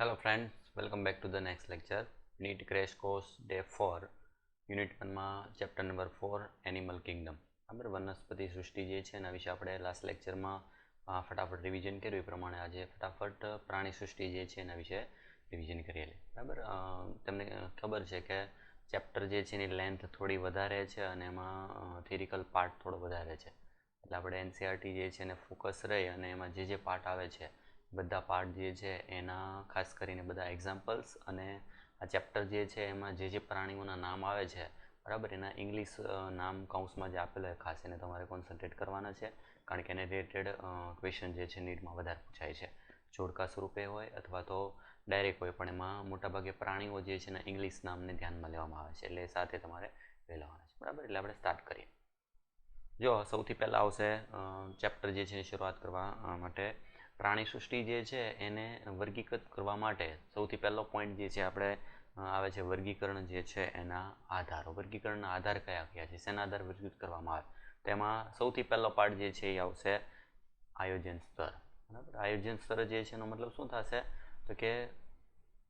Hello friends, welcome back to the next lecture. NEET Crash Course Day 4, Unit 1 માં chapter number 4 animal Kingdom. બરાબર, વનસ્પતિ સૃષ્ટિ જે છે એના વિશે આપણે લાસ્ટ લેક્ચરમાં ફટાફટ રિવિઝન કર્યું. એ પ્રમાણે આજે ફટાફટ પ્રાણી સૃષ્ટિ જે છે એના વિશે રિવિઝન કરીએ. બરાબર, તમને ખબર છે કે ચેપ્ટર જે છે એની લેન્થ થોડી વધારે છે અને એમાં થિયરિકલ પાર્ટ થોડો વધારે છે. એટલે આપણે એનસીઆરટી જે છે એને ફોકસ રહી અને એમાં જે પાર્ટ આવે છે બધા પાર્ટ જે છે એના ખાસ કરીને બધા એક્ઝામ્પલ્સ અને આ ચેપ્ટર જે છે એમાં જે પ્રાણીઓના નામ આવે છે બરાબર એના ઇંગ્લિશ નામ કાઉન્સમાં જે આપેલો હોય ખાસ એને તમારે કોન્સન્ટ્રેટ કરવાના છે, કારણ કે એને રિલેટેડ ક્વેશ્ચન જે છે નીટમાં વધારે પૂછાય છે. જોડકા સ્વરૂપે હોય અથવા તો ડાયરેક્ટ હોય, પણ એમાં મોટાભાગે પ્રાણીઓ જે છે એના ઇંગ્લિશ નામને ધ્યાનમાં લેવામાં આવે છે, એટલે એ સાથે તમારે લઈ લેવાના છે. બરાબર, એટલે આપણે સ્ટાર્ટ કરીએ. જો સૌથી પહેલાં આવશે ચેપ્ટર જે છે શરૂઆત કરવા માટે પ્રાણી સૃષ્ટિ જે છે એને વર્ગીકૃત કરવા માટે સૌથી પહેલો પોઈન્ટ જે છે આપણે આવે છે વર્ગીકરણ જે છે એના આધારો. વર્ગીકરણના આધાર કયા કયા છે, શેના આધાર વર્ગીકૃત કરવામાં આવે, તેમાં સૌથી પહેલો પાર્ટ જે છે એ આવશે આયોજન સ્તર. બરાબર, આયોજન સ્તર જે છે એનો મતલબ શું થશે તો કે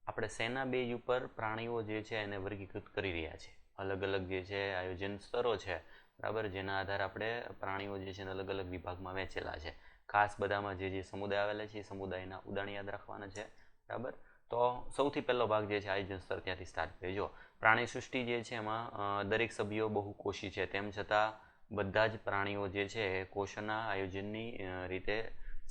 આપણે શેના બેઝ ઉપર પ્રાણીઓ જે છે એને વર્ગીકૃત કરી રહ્યા છે. અલગ અલગ જે છે આયોજન સ્તરો છે બરાબર, જેના આધારે આપણે પ્રાણીઓ જે છે અલગ અલગ વિભાગમાં વહેંચેલા છે. ખાસ બધામાં જે સમુદાય આવેલા છે એ સમુદાયના ઉદાહરણ યાદ રાખવાના છે. બરાબર, તો સૌથી પહેલો ભાગ જે છે આયોજન સ્તર ત્યાંથી સ્ટાર્ટ કરીએ. જો પ્રાણી સૃષ્ટિ જે છે એમાં દરેક સભ્યો બહુકોષી છે, તેમ છતાં બધા જ પ્રાણીઓ જે છે એ કોષના આયોજનની રીતે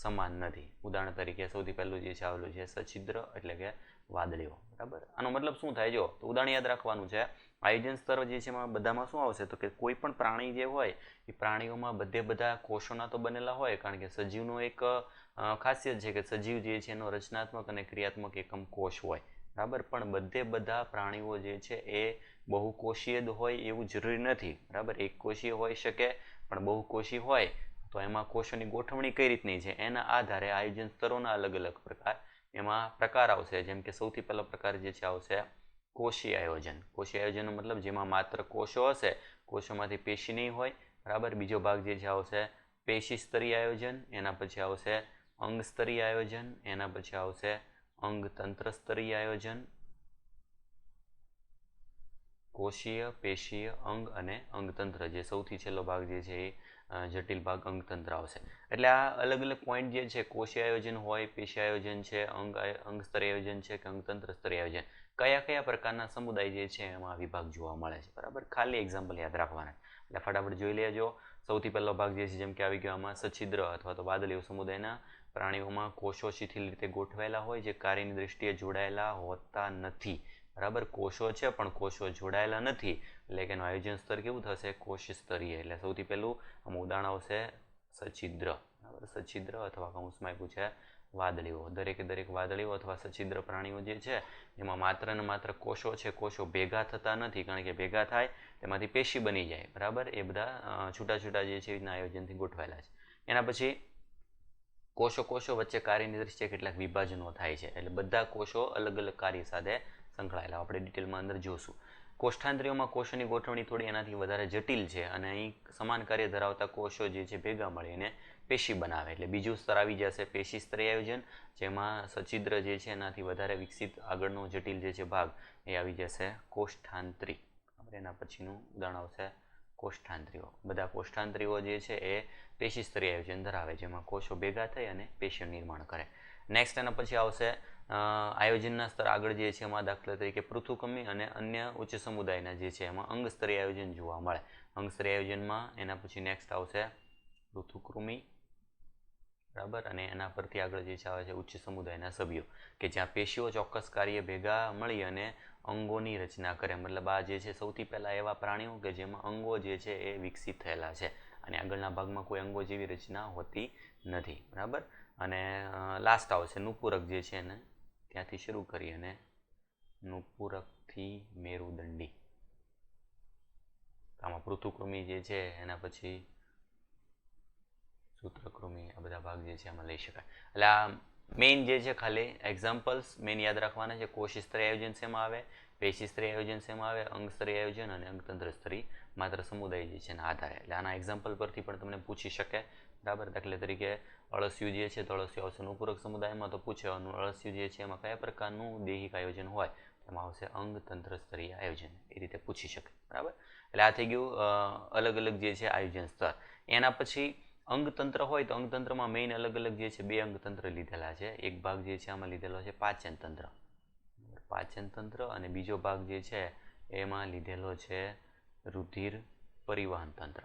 સમાન નથી. ઉદાહરણ તરીકે સૌથી પહેલું જે છે આવેલું છે સછિદ્ર એટલે કે વાદળીઓ. બરાબર, આનો મતલબ શું થાય, જો તો ઉદાહરણ યાદ રાખવાનું છે. આયોજન સ્તર જે છે એમાં બધામાં શું આવશે તો કે કોઈ પણ પ્રાણી જે હોય એ પ્રાણીઓમાં બધા કોષોના તો બનેલા હોય, કારણ કે સજીવનો એક ખાસિયત છે કે સજીવ જે છે એનો રચનાત્મક અને ક્રિયાત્મક એકમ કોષ હોય. બરાબર, પણ બધા પ્રાણીઓ જે છે એ બહુકોષીય હોય એવું જરૂરી નથી. બરાબર, એક કોષીય હોઈ શકે, પણ બહુકોષી હોય તો એમાં કોષોની ગોઠવણી કઈ રીતની છે એના આધારે આયોજન સ્તરોના અલગ અલગ પ્રકાર એમાં પ્રકાર આવશે. જેમ કે સૌથી પહેલો પ્રકાર જે છે આવશે કોષીય આયોજન. કોષીય આયોજનનો મતલબ જેમાં માત્ર કોષો હશે, કોષોમાંથી પેશી નહીં હોય. બરાબર, બીજો ભાગ જે છે આવશે પેશી સ્તરીય આયોજન, એના પછી આવશે અંગ સ્તરીય આયોજન, એના પછી આવશે અંગતંત્ર સ્તરીય આયોજન. કોષીય, પેશીય, અંગ અને અંગતંત્ર, જે સૌથી છેલ્લો ભાગ જે છે એ જટિલ ભાગ અંગતંત્ર આવશે. એટલે આ અલગ અલગ પોઈન્ટ જે છે કોષીય આયોજન હોય, પેશી આયોજન છે, અંગ સ્તરીય આયોજન છે કે અંગતંત્ર સ્તરીય આયોજન, કયા કયા પ્રકારના સમુદાય જે છે એમાં વિભાગ જોવા મળે છે. બરાબર, ખાલી એક્ઝામ્પલ યાદ રાખવાના, એટલે ફટાફટ જોઈ લેજો. સૌથી પહેલો ભાગ જે છે જેમ કે આવી ગયો આમાં સછિદ્ર અથવા તો વાદળીઓ સમુદાયના પ્રાણીઓમાં કોષો શિથિલ રીતે ગોઠવાયેલા હોય જે કાર્યની દ્રષ્ટિએ જોડાયેલા હોતા નથી. બરાબર, કોષો છે પણ કોષો જોડાયેલા નથી, એટલે કે એનું આયોજન સ્તર કેવું થશે કોષ સ્તરીય. એટલે સૌથી પહેલું આમાં ઉદાહરણ આવશે સછિદ્ર. બરાબર, સછિદ્ર અથવા કૌંસમાં આપ્યું છે વાદળીઓ. દરેક વાદળીઓ અથવા સછિદ્ર પ્રાણીઓ જે છે એમાં માત્ર ને માત્ર કોષો છે, કોષો ભેગા થતા નથી, કારણ કે ભેગા થાય તેમાંથી પેશી બની જાય. બરાબર, એ બધા છૂટા છૂટા જે છે એના આયોજનથી ગોઠવાયેલા છે. એના પછી કોષો વચ્ચે કાર્યની દ્રષ્ટિએ કેટલાક વિભાજનો થાય છે, એટલે બધા કોષો અલગ અલગ કાર્ય સાથે સંકળાયેલા. આપણે ડિટેલમાં અંદર જોશું. કોષ્ઠાંતરીઓમાં કોષોની ગોઠવણી થોડી એનાથી વધારે જટિલ છે અને અહીં સમાન કાર્ય ધરાવતા કોષો જે છે ભેગા મળીને પેશી બનાવે. એટલે બીજું સ્તર આવી જશે પેશી સ્તરીય આયોજન, જેમાં સછિદ્ર જે છે એનાથી વધારે વિકસિત આગળનો જટિલ જે છે ભાગ એ આવી જશે કોષ્ઠાંતરી. એના પછીનું ઉદાહરણ આવશે કોષ્ઠાંતરીઓ. બધા કોષ્ઠાંતરીઓ જે છે એ પેશી સ્તરીય આયોજન ધરાવે, જેમાં કોષો ભેગા થઈ અને પેશીઓ નિર્માણ કરે. નેક્સ્ટ એના પછી આવશે આયોજનના સ્તર આગળ જે છે એમાં દાખલા તરીકે પૃથુકૃમિ અને અન્ય ઉચ્ચ સમુદાયના જે છે એમાં અંગ સ્તરીય આયોજન જોવા મળે. અંગ સ્તરીય આયોજનમાં એના પછી નેક્સ્ટ આવશે પૃથુકૃમિ. બરાબર, અને એના પરથી આગળ જે છે આવે છે ઉચ્ચ સમુદાયના સભ્યો, કે જ્યાં પેશીઓ ચોક્કસ કાર્ય ભેગા મળી અને અંગોની રચના કરે. મતલબ આ જે છે સૌથી પહેલા એવા પ્રાણીઓ કે જેમાં અંગો જે છે એ વિકસિત થયેલા છે અને આગળના ભાગમાં કોઈ અંગો જેવી રચના હોતી નથી. બરાબર, અને લાસ્ટ આવશે નુપુરક જે છે એને ત્યાંથી શરૂ કરી અને નુપુરકથી મેરુદંડી. આમાં પૃથુકૃમિ જે છે એના પછી સૂત્રકૃમિ, આ બધા ભાગ જે છે એમાં લઈ શકાય. એટલે આ મેઇન જે છે ખાલી એક્ઝામ્પલ્સ મેઇન યાદ રાખવાના છે. કોષ સ્તરીય આયોજન શેમાં આવે, પેશી સ્તરીય આયોજન શેમાં આવે, અંગ સ્તરીય આયોજન અને અંગતંત્ર સ્તરીય માત્ર સમુદાય જે છે એના આધારે. એટલે આના એક્ઝામ્પલ પરથી પણ તમને પૂછી શકે બરાબર. દાખલા તરીકે અળસિયું જે છે તો અળસિયું આવશે અનુપૂરક સમુદાયમાં, તો પૂછવાનું અળસિયું જે છે એમાં કયા પ્રકારનું દૈહિક આયોજન હોય, એમાં આવશે અંગતંત્ર સ્તરીય આયોજન. એ રીતે પૂછી શકે. બરાબર. એટલે આ થઈ ગયું અલગ અલગ જે છે આયોજન સ્તર. એના પછી અંગતંત્ર હોય તો અંગતંત્રમાં મેઇન અલગ અલગ જે છે 2 અંગતંત્ર લીધેલા છે. એક ભાગ જે છે આમાં લીધેલો છે પાચન તંત્ર, અને બીજો ભાગ જે છે એમાં લીધેલો છે રુધિર પરિવહન તંત્ર.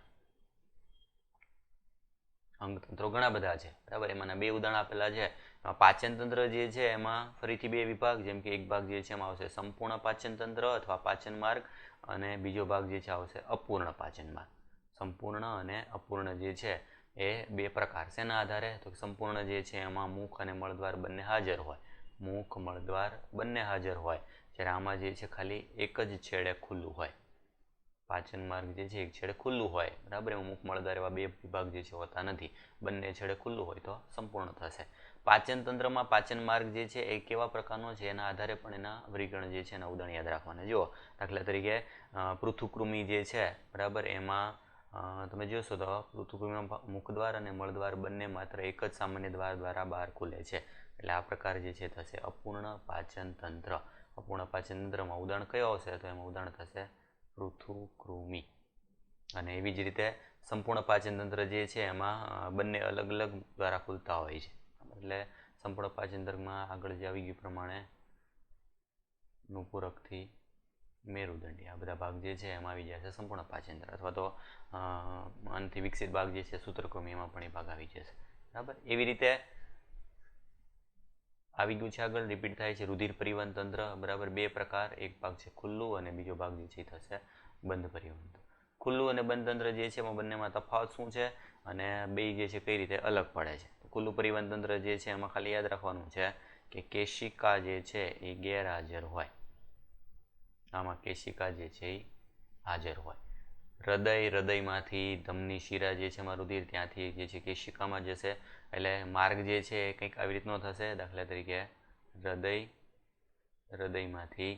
અંગતંત્રો ઘણા બધા છે. બરાબર. એમાંના 2 ઉદાહરણ આપેલા છે. પાચન તંત્ર જે છે એમાં ફરીથી 2 વિભાગ, જેમ કે એક ભાગ જે છે એમાં આવશે સંપૂર્ણ પાચન તંત્ર અથવા પાચન માર્ગ, અને બીજો ભાગ જે છે આવશે અપૂર્ણ પાચન માર્ગ. સંપૂર્ણ અને અપૂર્ણ જે છે એ 2 પ્રકાર. શેના આધારે? તો સંપૂર્ણ જે છે એમાં મુખ અને મળદ્વાર બંને હાજર હોય. મુખ મળદ્વાર બંને હાજર હોય, જ્યારે આમાં જે છે ખાલી એક જ છેડે ખુલ્લું હોય. પાચન માર્ગ જે છે એક છેડે ખુલ્લું હોય. બરાબર. એમાં મુખ મળદ્વાર એવા 2 વિભાગ જે છે હોતા નથી. બંને છેડે ખુલ્લું હોય તો સંપૂર્ણ થશે. પાચન તંત્રમાં પાચન માર્ગ જે છે એ કેવા પ્રકારનો છે એના આધારે પણ એના વર્ગીકરણ જે છે એના ઉદાહરણ યાદ રાખવાના. જુઓ, દાખલા તરીકે પૃથુકૃમિ જે છે, બરાબર, એમાં તમે જોશો તો પૃથુકૃમિમાં મુખદ્વાર અને મળદ્વાર બંને માત્ર એક જ સામાન્ય દ્વાર દ્વારા બહાર ખુલે છે. એટલે આ પ્રકાર જે છે થશે અપૂર્ણ પાચન તંત્ર. અપૂર્ણ પાચન તંત્રમાં ઉદાહરણ કયો આવશે? તો એમાં ઉદાહરણ થશે પૃથુકૃમિ. અને એવી જ રીતે સંપૂર્ણ પાચન તંત્ર જે છે એમાં બંને અલગ અલગ દ્વારા ખુલતા હોય છે. એટલે સંપૂર્ણ પાચન તંત્રમાં આગળ જે આવી ગયું પ્રમાણે નુપુરકથી મેરુદંડી આ બધા ભાગ જે છે એમાં આવી જશે સંપૂર્ણ પાચન તંત્ર, અથવા તો આનાથી વિકસિત ભાગ જે છે સૂત્રકૃમિ, એમાં પણ એ ભાગ આવી જશે. બરાબર. એવી રીતે આવી ગયું છે. આગળ રિપીટ થાય છે રુધિર પરિવહન તંત્ર. બરાબર. 2 પ્રકાર, એક ભાગ છે ખુલ્લું અને બીજો ભાગ જે છે થશે બંધ પરિવહન તંત્ર. ખુલ્લું અને બંધ તંત્ર જે છે એમાં બંનેમાં તફાવત શું છે અને બે જે છે કઈ રીતે અલગ પડે છે? તો ખુલ્લું પરિવહન તંત્ર જે છે એમાં ખાલી યાદ રાખવાનું છે કે કેશિકા જે છે એ ગેરહાજર હોય. આમાં કેશિકા જે છે એ હાજર હોય. હૃદયમાંથી ધમની શિરા જે છે એમાં રુધિર ત્યાંથી જે છે કેશિકામાં જશે. એટલે માર્ગ જે છે એ કંઈક આવી રીતનો થશે. દાખલા તરીકે હૃદયમાંથી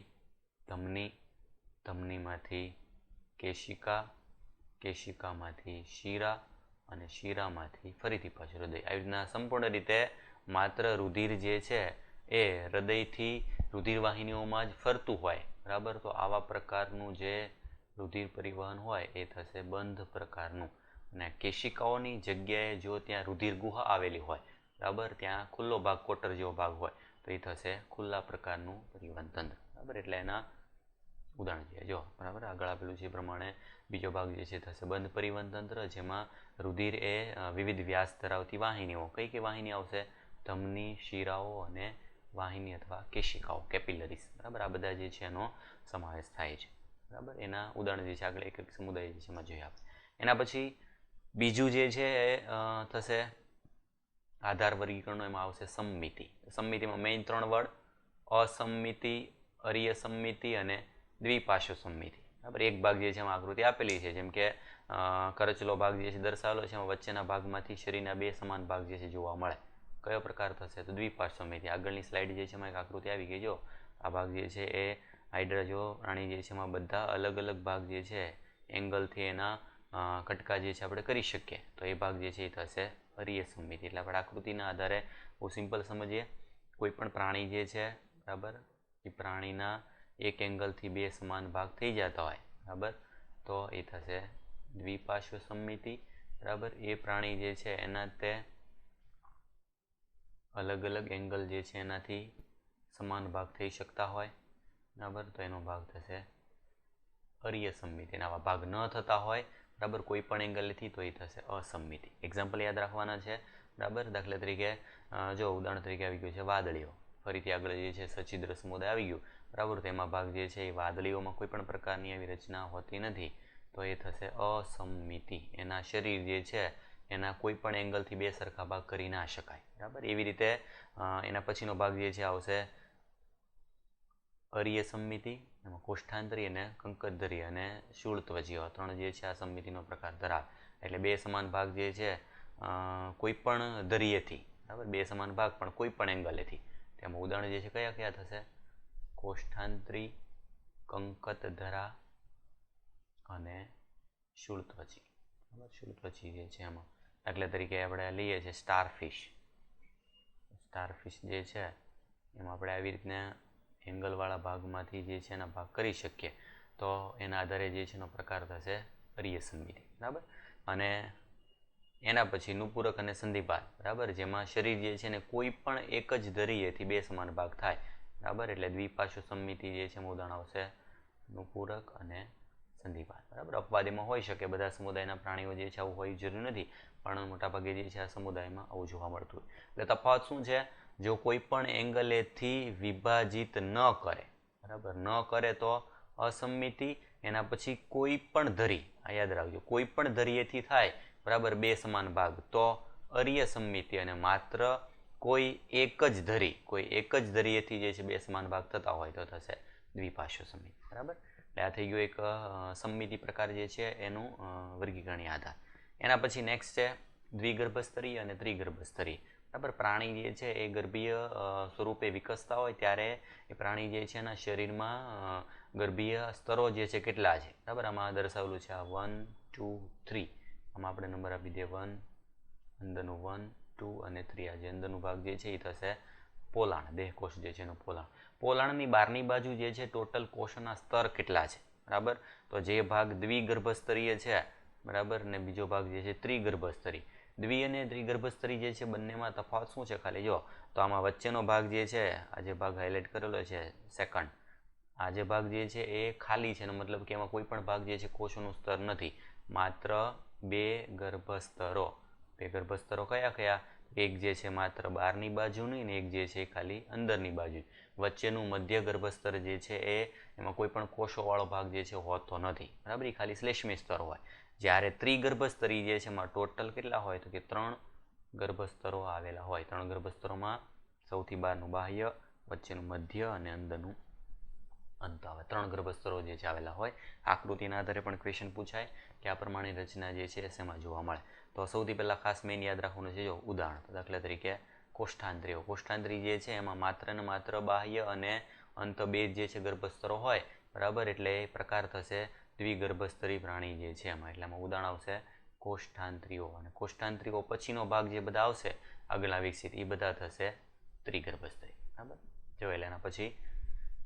ધમની, ધમનીમાંથી કેશિકા, કેશિકામાંથી શિરા, અને શિરામાંથી ફરીથી પાછું હૃદય. આવી રીતના સંપૂર્ણ રીતે માત્ર રુધિર જે છે એ હૃદયથી રુધિર વાહિનીઓમાં જ ફરતું હોય. બરાબર. તો આવા પ્રકારનું જે રુધિર પરિવહન હોય એ થશે બંધ પ્રકારનું. અને કેશિકાઓની જગ્યાએ જો ત્યાં રુધિર ગુહા આવેલી હોય, બરાબર, ત્યાં ખુલ્લો ભાગ, કોટર જેવો ભાગ હોય, તો એ થશે ખુલ્લા પ્રકારનું પરિવહન તંત્ર. બરાબર. એટલે એના ઉદાહરણ છે. જો, બરાબર, આગળ આપેલું છે એ પ્રમાણે બીજો ભાગ જે છે થશે બંધ પરિવહન તંત્ર, જેમાં રુધિર એ વિવિધ વ્યાસ ધરાવતી વાહિનીઓ, કઈ કઈ વાહિની આવશે? ધમની, શિરાઓ અને વાહિની અથવા કેશિકાઓ, કેપિલરીઝ. બરાબર. આ બધા જે છે એનો સમાવેશ થાય છે. બરાબર. એના ઉદાહરણ જે છે આગળ એક એક સમુદાય જે છે એમાં જોઈએ આપણે. એના પછી બીજું જે છે એ થશે આધાર વર્ગીકરણનો. એમાં આવશે સમમિતિ. સમમિતિમાં મેઇન 3 વર્ડ: અસમમિતિ, અરીય સમમિતિ અને દ્વિપાર્શ્વ સમમિતિ. બરાબર. એક ભાગ જે છે એમાં આકૃતિ આપેલી છે, જેમ કે કરચલો ભાગ જે છે દર્શાવેલો છે, એમાં વચ્ચેના ભાગમાંથી શરીરના 2 સમાન ભાગ જે છે જોવા મળે. કયો પ્રકાર થશે? તો દ્વિપાર્શ્વ સમમિતિ. આગળની સ્લાઇડ જે છે એમાં એક આકૃતિ આવી ગઈ. જો, આ ભાગ જે છે એ હાઇડ્રા જો પ્રાણી જે છે એમાં બધા અલગ અલગ ભાગ જે છે એંગલથી એના કટકા જે છે આપણે કરી શકીએ. તો એ ભાગ જે છે એ થશે અરીય સમમિતિ. એટલે આપણે આકૃતિના આધારે બહુ સિમ્પલ સમજીએ. કોઈ પણ પ્રાણી જે છે, બરાબર, એ પ્રાણીના એક એંગલથી 2 સમાન ભાગ થઈ જતા હોય, બરાબર, તો એ થશે દ્વિપાર્શ્વ સમમિતિ. બરાબર. એ પ્રાણી જે છે એના તે અલગ અલગ એંગલ જે છે એનાથી સમાન ભાગ થઈ શકતા હોય, બરાબર, તો એનો ભાગ થશે અરીય સમમિતિ. આવા ભાગ ન થતા હોય, બરાબર, કોઈ પણ એંગલથી, તો એ થશે અસમમિતિ. એક્ઝામ્પલ યાદ રાખવાના છે. બરાબર. દાખલા તરીકે જો ઉદાહરણ તરીકે આવી ગયું છે વાદળીઓ. ફરીથી આગળ જે છે સચિદ્ર સમુદાય આવી ગયું. બરાબર. તો એમાં ભાગ જે છે એ વાદળીઓમાં કોઈ પણ પ્રકારની એવી રચના હોતી નથી, તો એ થશે અસમમિતિ. એના શરીર જે છે એના કોઈ પણ એંગલથી 2 સરખા ભાગ કરી ના શકાય. બરાબર. એવી રીતે એના પછીનો ભાગ જે છે આવશે અરીય સમમિતિ. એમાં કોષ્ઠાંતરી અને કંકતધરી અને શૂળત્વચી એવા 3 જે છે આ સમમિતિનો પ્રકાર ધરાવે. એટલે 2 સમાન ભાગ જે છે કોઈ પણ ધરીએથી, બરાબર, 2 સમાન ભાગ પણ કોઈ પણ એંગલેથી. તેમાં ઉદાહરણ જે છે કયા કયા થશે? કોષ્ઠાંતરી, કંકતધરા અને શૂળત્વચી. બરાબર. શૂળત્વચી જે છે એમાં દાખલા તરીકે આપણે લઈએ છીએ સ્ટારફિશ જે છે એમાં આપણે આવી રીતના એંગલવાળા ભાગમાંથી જે છે એના ભાગ કરી શકીએ તો એના આધારે જે છે એનો પ્રકાર થશે અરીય સમમિતિ, બરાબર. અને એના પછી નુપૂરક અને સંધિપાદ, બરાબર, જેમાં શરીર જે છે ને કોઈ પણ એક જ ધરીએથી બે સમાન ભાગ થાય, બરાબર. એટલે દ્વિપાર્શ્વ સમમિતિ જે છે એમાં ઉદાહરણ આવશે નુપૂરક અને સંધિપાદ, બરાબર. અપવાદીમાં હોઈ શકે, બધા સમુદાયના પ્રાણીઓ જે છે આવું હોય જરૂરી નથી, પણ મોટાભાગે જે છે આ સમુદાયમાં આવું જોવા મળતું હોય. એટલે તફાવત શું છે? જો કોઈ પણ એંગલેથી વિભાજિત ન કરે, બરાબર, ન કરે તો અસમમિતિ. એના પછી કોઈ પણ ધરી, આ યાદ રાખજો, કોઈ પણ ધરીએથી થાય, બરાબર, બે સમાન ભાગ તો અરીય સમમિતિ. અને માત્ર કોઈ એક જ ધરીએથી જે છે બે સમાન ભાગ થતા હોય તો થશે દ્વિપાર્શ્વ સમમિતિ, બરાબર. એટલે આ થઈ ગયો એક સમમિતિ પ્રકાર જે છે એનું વર્ગીકરણીય આધાર. એના પછી નેક્સ્ટ છે દ્વિગર્ભસ્તરીય અને ત્રિગર્ભસ્તરીય, બરાબર. પ્રાણી જે છે એ ગર્ભીય સ્વરૂપે વિકસતા હોય ત્યારે એ પ્રાણી જે છે એના શરીરમાં ગર્ભીય સ્તરો જે છે કેટલા છે, બરાબર. આમાં દર્શાવેલું છે આ 1 2 3. આમાં આપણે નંબર આપી દઈએ 1, અંદરનું 1 2 અને 3. આ જે અંદરનું ભાગ જે છે એ થશે પોલાણ, દેહકોષ જે છે એનો પોલાણ. પોલાણની બહારની બાજુ જે છે ટોટલ કોષના સ્તર કેટલા છે, બરાબર. તો જે ભાગ દ્વિગર્ભસ્તરીય છે, બરાબર, ને બીજો ભાગ જે છે ત્રિગર્ભસ્તરીય. દ્વિ અને ત્રિગર્ભસ્તરીય જે છે બંનેમાં તફાવત શું છે ખાલી જો, તો આમાં વચ્ચેનો ભાગ જે છે, આ જે ભાગ હાઇલાઇટ કરેલો છે સેકન્ડ, આ જે ભાગ જે છે એ ખાલી છે, મતલબ કે એમાં કોઈ પણ ભાગ જે છે કોષોનું સ્તર નથી, માત્ર બે ગર્ભસ્તરો. બે ગર્ભસ્તરો કયા કયા? એક જે છે માત્ર બહારની બાજુની ને એક જે છે ખાલી અંદરની બાજુ. વચ્ચેનું મધ્ય ગર્ભસ્તર જે છે એમાં કોઈ પણ કોષોવાળો ભાગ જે છે હોતો નથી, બરાબર, એ ખાલી શ્લેષ્મી સ્તર હોય. જ્યારે ત્રિગર્ભસ્તરી જે છે એમાં ટોટલ કેટલા હોય તો કે 3 ગર્ભસ્તરો આવેલા હોય. 3 ગર્ભસ્તરોમાં સૌથી બહારનું બાહ્ય, વચ્ચેનું મધ્ય અને અંદરનું અંત આવે. 3 ગર્ભસ્તરો જે છે આવેલા હોય. આકૃતિના આધારે પણ ક્વેશ્ચન પૂછાય કે આ પ્રમાણે રચના જે છે શેમાં જોવા મળે. તો સૌથી પહેલા ખાસ મેઇન યાદ રાખવાનું છે જો ઉદાહરણ, દાખલા તરીકે કોષ્ઠાંત્રીઓ. કોષ્ઠાંત્રી જે છે એમાં માત્ર ને માત્ર બાહ્ય અને અંત બે જે છે ગર્ભસ્તરો હોય, બરાબર. એટલે એ પ્રકાર થશે દ્વિગર્ભસ્તરી પ્રાણી જે છે એમાં. એટલે એમાં ઉદાહરણ આવશે કોષ્ઠાંત્રીઓ. અને કોષ્ઠાંત્રીઓ પછીનો ભાગ જે બધા આવશે આગળના વિકસિત, એ બધા થશે ત્રિગર્ભસ્તરી, બરાબર. જો એટલે એના પછી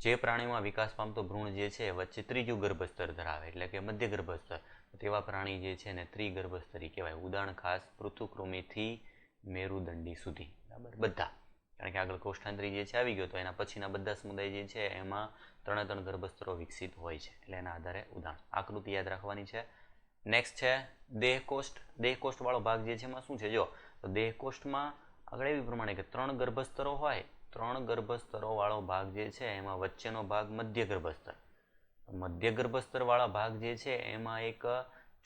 જે પ્રાણીમાં વિકાસ પામતો ભ્રૂણ જે છે વચ્ચે ત્રીજું ગર્ભસ્તર ધરાવે, એટલે કે મધ્ય ગર્ભસ્તર, તેવા પ્રાણી જે છે ને ત્રિગર્ભસ્તરી કહેવાય. ઉદાહરણ ખાસ પૃથુકૃમિથી મેરુદંડી સુધી, બરાબર, બધા. કારણ કે આગળ કોષ્ઠાંત્રી જે છે આવી ગયો, તો એના પછીના બધા સમુદાય જે છે એમાં 3 ગર્ભસ્તરો વિકસિત હોય છે. એટલે એના આધારે ઉદાહરણ. આકૃતિ યાદ રાખવાની છે. નેક્સ્ટ છે દેહકોષ્ઠ. દેહકોષ્ઠ વાળો ભાગ જે છે એમાં શું છે જો, તો દેહકોષ્ઠમાં આગળ એવી પ્રમાણે કે 3 ગર્ભસ્તરો હોય. 3 ગર્ભસ્તરો વાળો ભાગ જે છે એમાં વચ્ચેનો ભાગ મધ્ય ગર્ભસ્તર. મધ્ય ગર્ભસ્તર વાળા ભાગ જે છે એમાં એક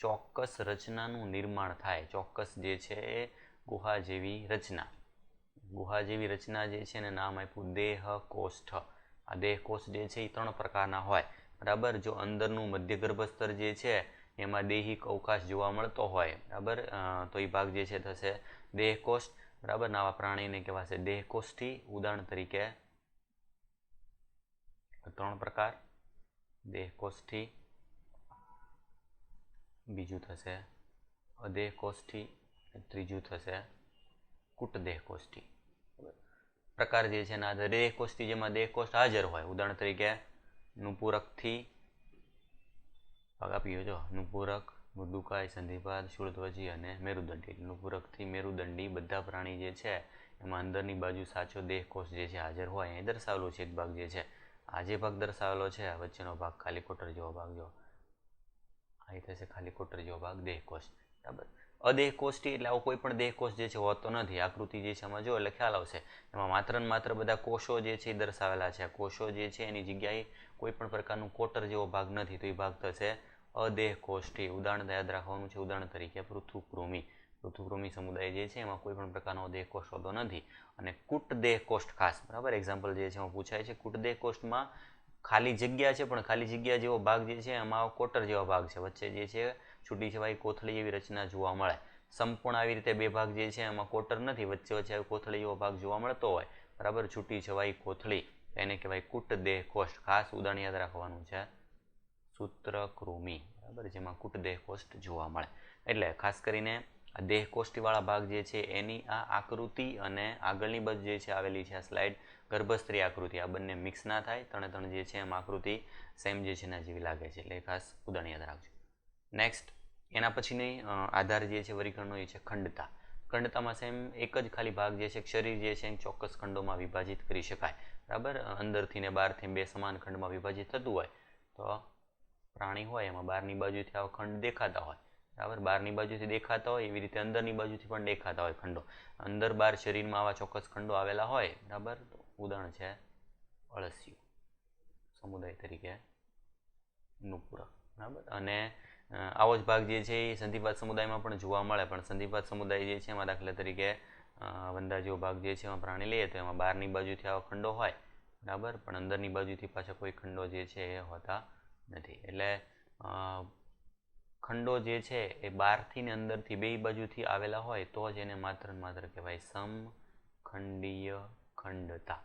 ચોક્કસ રચનાનું નિર્માણ થાય. ચોક્કસ જે છે એ ગુહા જેવી રચના. ગુહા જેવી રચના જે છે એને નામ આપ્યું દેહકોષ્ઠ. આ દેહકોષ્ઠ જે છે એ 3 પ્રકારના હોય, બરાબર. જો અંદરનું મધ્ય ગર્ભસ્તર જે છે એમાં દૈહિક અવકાશ જોવા મળતો હોય, બરાબર, તો એ ભાગ જે છે થશે દેહકોષ્ઠ, બરાબર. આવા પ્રાણીને કહેવાશે દેહકોષ્ઠી. ઉદાહરણ તરીકે 3 પ્રકાર દેહકોષ્ઠી, બીજું થશે અદેહકોષ્ઠી, ત્રીજું થશે કુટદેહકોષ્ઠી. પ્રકાર જે છે એના દેહકોષ્ઠી જેમાં દેહકોષ્ઠ હાજર હોય. ઉદાહરણ તરીકે નુપૂરકથી ભાગ આપી જો, નુપૂરક, મૃદુકાય, સંધિપાદ, શૂળધ્વજી અને મેરુદંડી. નુપૂરકથી મેરુદંડી બધા પ્રાણી જે છે એમાં અંદરની બાજુ સાચો દેહકોષ જે છે હાજર હોય. અહીં દર્શાવેલું છે એક ભાગ જે છે, આ જે ભાગ દર્શાવેલો છે વચ્ચેનો ભાગ ખાલી કોટર જેવો ભાગ જો, અહીં થશે ખાલી કોટર જેવો ભાગ દેહકોષ, બરાબર. અદેહકોષ્ઠી એટલે આવો કોઈ પણ દેહકોષ જે છે હોતો નથી. આકૃતિ જે છે એમાં જો એટલે ખ્યાલ આવશે. એમાં માત્ર ને માત્ર બધા કોષો જે છે એ દર્શાવેલા છે. કોષો જે છે એની જગ્યાએ કોઈ પણ પ્રકારનું કોટર જેવો ભાગ નથી, તો એ ભાગ થશે અદેહકોષ્ઠી. ઉદાહરણ યાદ રાખવાનું છે. ઉદાહરણ તરીકે પૃથુકૃમિ. પૃથુકૃમિ સમુદાય જે છે એમાં કોઈ પણ પ્રકારનો દેહકોષ હોતો નથી. અને કુટદેહકોષ્ઠ ખાસ, બરાબર, એક્ઝામ્પલ જે છે એમાં પૂછાય છે. કુટદેહકોષ્ઠમાં ખાલી જગ્યા છે, પણ ખાલી જગ્યા જેવો ભાગ જે છે એમાં કોટર જેવો ભાગ છે. વચ્ચે જે છે છૂટી છવાઈ કોથળી જેવી રચના જોવા મળે. સંપૂર્ણ આવી રીતે બે ભાગ જે છે એમાં કોટર નથી, વચ્ચે વચ્ચે કોથળી જેવો ભાગ જોવા મળતો હોય, બરાબર, છૂટી છવાઈ કોથળી, એને કહેવાય કુટદેહકોષ્ઠ. ખાસ ઉદાહરણ યાદ રાખવાનું છે સૂત્રકૃમિ, બરાબર, જેમાં કુટદેહકોષ્ઠ જોવા મળે. એટલે ખાસ કરીને આ દેહકોષ્ઠીવાળા ભાગ જે છે એની આ આકૃતિ અને આગળની બાજુ જે છે આવેલી છે આ સ્લાઇડ ગર્ભસ્ત્રી આકૃતિ, આ બંને મિક્સ ના થાય, ત્રણે ત્રણ જે છે એમ આકૃતિ સેમ જે છે એના જેવી લાગે છે, એટલે ખાસ ઉદાહરણ યાદ રાખજો. નેક્સ્ટ એના પછીની આધાર જે છે વર્ગીકરણનો એ છે ખંડતા. ખંડતામાં સેમ એક જ ખાલી ભાગ જે છે શરીર જે છે એ ચોક્કસ ખંડોમાં વિભાજિત કરી શકાય, બરાબર. અંદરથી ને બહારથી બે સમાન ખંડમાં વિભાજિત થતું હોય તો પ્રાણી હોય એમાં બહારની બાજુથી આવા ખંડ દેખાતા હોય, બરાબર. બહારની બાજુથી દેખાતા હોય એવી રીતે અંદરની બાજુથી પણ દેખાતા હોય ખંડો. અંદર બહાર શરીરમાં આવા ચોક્કસ ખંડો આવેલા હોય, બરાબર. ઉદાહરણ છે અળસિયું, સમુદાય તરીકે નુપુરક, બરાબર. અને આવો જ ભાગ જે છે એ સંધિપાત સમુદાયમાં પણ જોવા મળે, પણ સંધિપાત સમુદાય જે છે એમાં દાખલા તરીકે વંદા જેવો ભાગ જે છે એમાં પ્રાણી લઈએ તો એમાં બહારની બાજુથી આવા ખંડો હોય, બરાબર, પણ અંદરની બાજુથી પાછા કોઈ ખંડો જે છે એ હોતા નથી. એટલે ખંડો જે છે એ બહારથી ને અંદરથી બે બાજુથી આવેલા હોય તો જ એને માત્ર ને માત્ર કહેવાય સમખંડીય ખંડતા.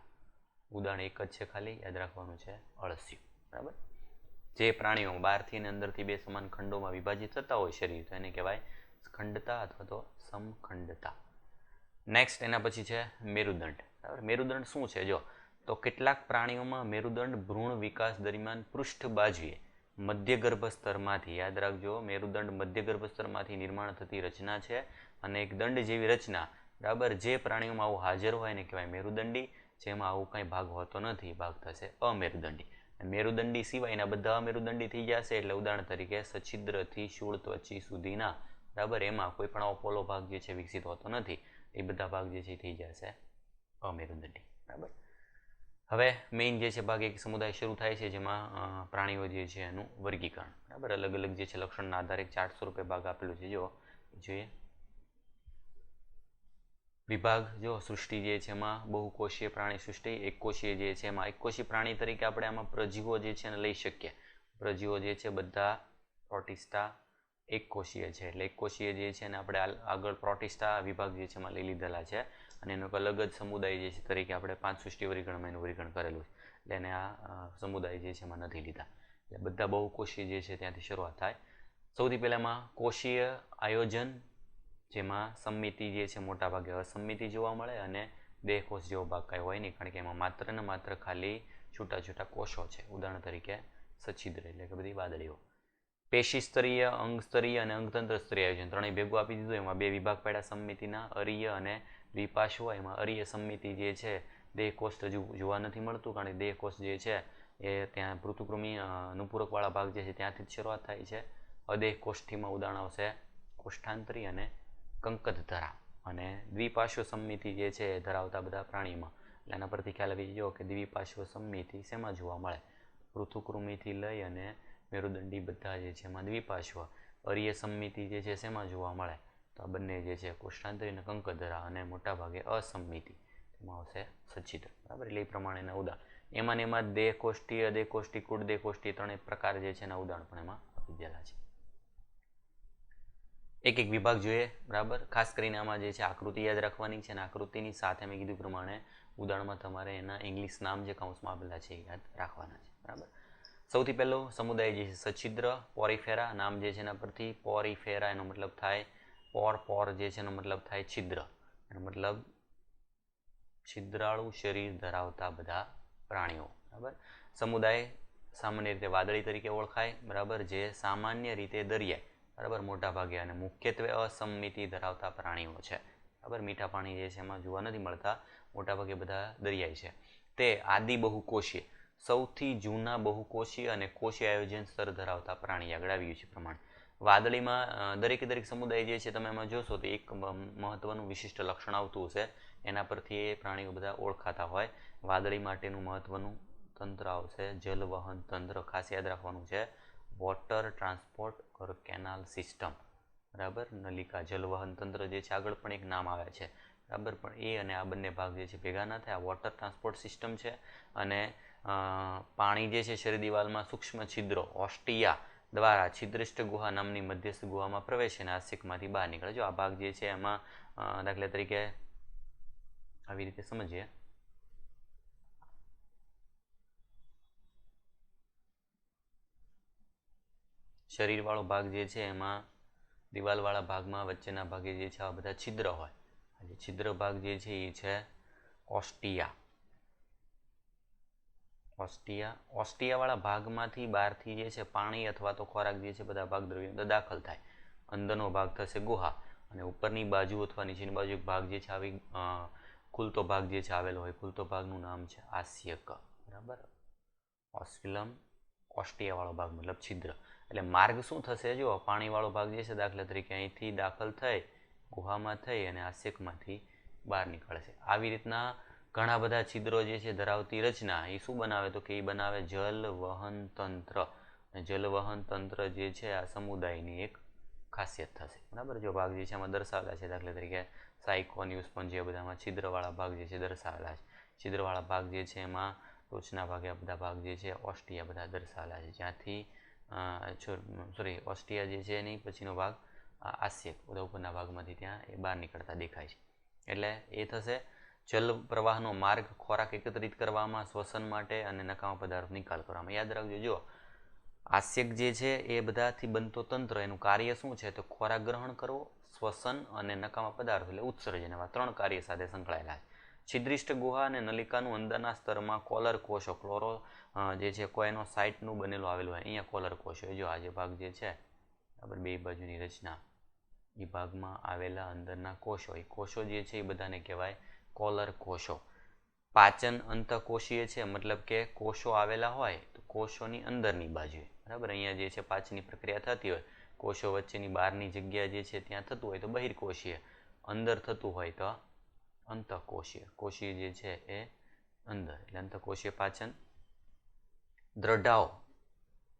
ઉદાહરણ એક જ છે, ખાલી યાદ રાખવાનું છે અળસિયું, બરાબર. જે પ્રાણીઓ બહારથી અને અંદરથી બે સમાન ખંડોમાં વિભાજિત થતા હોય શરીર તો એને કહેવાય ખંડતા અથવા તો સમખંડતા. નેક્સ્ટ એના પછી છે મેરુદંડ, બરાબર. મેરુદંડ શું છે જો તો કેટલાક પ્રાણીઓમાં મેરુદંડ ભ્રૂણ વિકાસ દરમિયાન પૃષ્ઠ બાજુએ મધ્ય ગર્ભ સ્તરમાંથી, યાદ રાખજો, મેરુદંડ મધ્ય ગર્ભ સ્તરમાંથી નિર્માણ થતી રચના છે અને એક દંડ જેવી રચના, બરાબર. જે પ્રાણીઓમાં આવું હાજર હોય એને કહેવાય મેરુદંડી, જેમાં આવું કંઈ ભાગ હોતો નથી ભાગ થશે અમેરુદંડી. મેરુદંડી સિવાયના બધા અમેરુદંડી થઈ જશે, એટલે ઉદાહરણ તરીકે સછિદ્રથી શૂળત્વચી સુધીના, બરાબર, એમાં કોઈ પણ અપોલો ભાગ જે છે વિકસિત હોતો નથી, એ બધા ભાગ જે છે થઈ જશે અમેરુદંડી, બરાબર. હવે મેઇન જે છે ભાગ એક સમુદાય શરૂ થાય છે જેમાં પ્રાણીઓ જે છે એનું વર્ગીકરણ, બરાબર. અલગ અલગ જે છે લક્ષણના આધારે 400 રૂપિયા ભાગ આપેલું છે, જો જોઈએ વિભાગ. જો સૃષ્ટિ જે છે એમાં બહુકોષીય પ્રાણી સૃષ્ટિ, એકકોષીય જે છે એમાં એકકોષી પ્રાણી તરીકે આપણે આમાં પ્રજીવો જે છે એને લઈ શકીએ. પ્રજીવો જે છે બધા પ્રોટિસ્ટા એકકોષીય છે, એટલે એકકોષીય જે છે એને આપણે આગળ પ્રોટિસ્ટા વિભાગ જે છે એમાં લઈ લીધેલા છે અને એનો અલગ જ સમુદાય જે છે તરીકે આપણે 5 સૃષ્ટિ વર્ગીકરણમાં એનું વર્ગીકરણ કરેલું છે, એટલે એને આ સમુદાય જે છે એમાં નથી લીધા. એટલે બધા બહુકોષીય જે છે ત્યાંથી શરૂઆત થાય. સૌથી પહેલામાં કોષીય આયોજન, જેમાં સમમિતિ જે છે મોટા ભાગે અસમમિતિ જોવા મળે અને દેહકોષ જેવો ભાગ કાંઈ હોય નહીં, કારણ કે એમાં માત્ર ને માત્ર ખાલી છૂટા છૂટા કોષો છે. ઉદાહરણ તરીકે સછિદ્ર એટલે કે બધી વાદળીઓ. પેશી સ્તરીય, અંગ સ્તરીય અને અંગતંત્ર સ્તરીય આયોજન ત્રણેય ભેગું આપી દીધું. એમાં બે વિભાગ પડ્યા સમમિતિના, અરીય અને દ્વિપાર્શ્વ. એમાં અરીય સમમિતિ જે છે દેહકોષ હજુ જોવા નથી મળતું, કારણ કે દેહકોષ જે છે એ ત્યાં પૃથુકૃમિ નુપુરકવાળા ભાગ જે છે ત્યાંથી જ શરૂઆત થાય છે. અદેહ કોષ્ઠીમાં ઉદાહરણ આવશે કોષ્ઠાંતરી અને કંકતધરા. અને દ્વિપાર્શ્વ સમમિતિ જે છે એ ધરાવતા બધા પ્રાણીમાં, એટલે એના પરથી ખ્યાલ આવી ગયો કે દ્વિપાર્શ્વ સમમિતિ શેમાં જોવા મળે, પૃથુકૃમિથી લઈ અને મેરુદંડી બધા જે છે એમાં દ્વિપાર્શ્વ. અરીય સમમિતિ જે છે શેમાં જોવા મળે, તો આ બંને જે છે કોષ્ઠાંતરી અને કંકતધરા, અને મોટાભાગે અસમમિતિ તેમાં આવશે સચ્છિદ્ર, બરાબર. એટલે એ પ્રમાણેના ઉદાહરણ એમાં ને એમાં દેહકોષ્ઠી, અદેહકોષ્ઠી, કુળદેહકોષ્ઠી ત્રણેય પ્રકાર જે છે એના ઉદાહરણ પણ એમાં આપી દીધેલા છે. એક એક વિભાગ જોઈએ, બરાબર. ખાસ કરીને આમાં જે છે આકૃતિ યાદ રાખવાની છે અને આકૃતિની સાથે મેં કીધું પ્રમાણે ઉદાહરણમાં તમારે એના ઇંગ્લિશ નામ જે કૌંસમાં આપેલા છે એ યાદ રાખવાના છે, બરાબર. સૌથી પહેલો સમુદાય જે છે સછિદ્ર પોરીફેરા. નામ જે છે એના પરથી પોરીફેરા એનો મતલબ થાય પોર જે છે એનો મતલબ થાય છિદ્ર, એનો મતલબ છિદ્રાળુ શરીર ધરાવતા બધા પ્રાણીઓ, બરાબર. સમુદાય સામાન્ય રીતે વાદળી તરીકે ઓળખાય, બરાબર, જે સામાન્ય રીતે દરિયાઈ, બરાબર, મોટા ભાગે, અને મુખ્યત્વે અસમમિતિ ધરાવતા પ્રાણીઓ છે, બરાબર. મીઠા પાણી જે છે એમાં જોવા નથી મળતા, મોટાભાગે બધા દરિયાઈ છે. તે આદિ બહુકોષીય, સૌથી જૂના બહુકોષીય અને કોષીય આયોજન સ્તર ધરાવતા પ્રાણી, આગળ આવ્યું છે પ્રમાણે. વાદળીમાં દરેકે દરેક સમુદાય જે છે તમે એમાં જોશો તો એક મહત્વનું વિશિષ્ટ લક્ષણ આવતું હશે, એના પરથી એ પ્રાણીઓ બધા ઓળખાતા હોય. વાદળી માટેનું મહત્વનું તંત્ર આવશે જલવહન તંત્ર, ખાસ યાદ રાખવાનું છે વોટર ટ્રાન્સપોર્ટ ઓર કેનાલ સિસ્ટમ, બરાબર. નલિકા જલવહન તંત્ર જે છે આગળ પણ એક નામ આવે છે, બરાબર, પણ એ અને આ બંને ભાગ જે છે ભેગા ના થાય. આ વોટર ટ્રાન્સપોર્ટ સિસ્ટમ છે અને પાણી જે છે શરીર દિવાલમાં સૂક્ષ્મ છિદ્રો ઓસ્ટિયા દ્વારા છિદ્રિષ્ઠ ગુહા નામની મધ્યસ્થ ગુહામાં પ્રવેશે અને આસ્યકમાંથી બહાર નીકળે. જો આ ભાગ જે છે એમાં દાખલા તરીકે આવી રીતે સમજીએ, શરીરવાળો ભાગ જે છે એમાં દિવાલવાળા ભાગમાં વચ્ચેના ભાગે જે છે આવા બધા છિદ્ર હોય. આ જે છિદ્ર ભાગ જે છે એ છે ઓસ્ટિયા. ઓસ્ટિયાવાળા ભાગમાંથી બહારથી જે છે પાણી અથવા તો ખોરાક જે છે બધા ભાગ દ્રવ્યો અંદર દાખલ થાય. અંદરનો ભાગ થશે ગુહા અને ઉપરની બાજુ અથવા નીચેની બાજુ એક ભાગ જે છે આવી ખુલતો ભાગ જે છે આવેલો હોય. ખુલતો ભાગનું નામ છે આસ્યક. બરાબર. ઓસ્ફિલમ ઓસ્ટિયાવાળો ભાગ મતલબ છિદ્ર. એટલે માર્ગ શું થશે? જો પાણીવાળો ભાગ જે છે દાખલા તરીકે અહીંથી દાખલ થઈ ગુહામાં થઈ અને આસ્યકમાંથી બહાર નીકળશે. આવી રીતના ઘણા બધા છિદ્રો જે છે ધરાવતી રચના એ શું બનાવે? તો કે એ બનાવે જલવહન તંત્ર. જલવહન તંત્ર જે છે આ સમુદાયની એક ખાસિયત થશે. બરાબર. જો ભાગ જે છે આમાં દર્શાવેલા છે દાખલા તરીકે સાયકોન યુસ્પંજ એ બધામાં છિદ્રવાળા ભાગ જે છે દર્શાવેલા છે. છિદ્રવાળા ભાગ જે છે એમાં ટોચના ભાગે આ બધા ભાગ જે છે ઓસ્ટિયા બધા દર્શાવેલા છે. જ્યાંથી ઓસ્ટિયા જે છે એની પછીનો ભાગ આસ્યક બધા ઉપરના ભાગમાંથી ત્યાં એ બહાર નીકળતા દેખાય છે. એટલે એ થશે જલ પ્રવાહનો માર્ગ ખોરાક એકત્રિત કરવામાં, શ્વસન માટે અને નકામા પદાર્થ નિકાલ કરવામાં. યાદ રાખજો, જો આસ્યક જે છે એ બધાથી બનતો તંત્ર એનું કાર્ય શું છે? તો ખોરાક ગ્રહણ કરવો, શ્વસન અને નકામા પદાર્થ એટલે ઉત્સર્જન, એવા 3 કાર્ય સાથે સંકળાયેલા છે. છિદ્રિષ્ઠ ગુહા અને નલિકાનું અંદરના સ્તરમાં કોલર કોષો ક્લોરો જે છે કોએનોસાઇટનું બનેલું આવેલું હોય. અહીંયા કોલર કોષો જો આ જે ભાગ જે છે બરાબર બે બાજુની રચના એ ભાગમાં આવેલા અંદરના કોષો, એ કોષો જે છે એ બધાને કહેવાય કોલર કોષો. પાચન અંતઃકોષીય છે, મતલબ કે કોષો આવેલા હોય તો કોષોની અંદરની બાજુએ. બરાબર. અહીંયા જે છે પાચનની પ્રક્રિયા થતી હોય, કોષો વચ્ચેની બહારની જગ્યા જે છે ત્યાં થતું હોય તો બહિર્કોષીય, અંદર થતું હોય તો અંતઃકોષીય. કોષીય જે છે એ અંદર એટલે અંતઃકોષીય પાચન. દ્રઢાઓ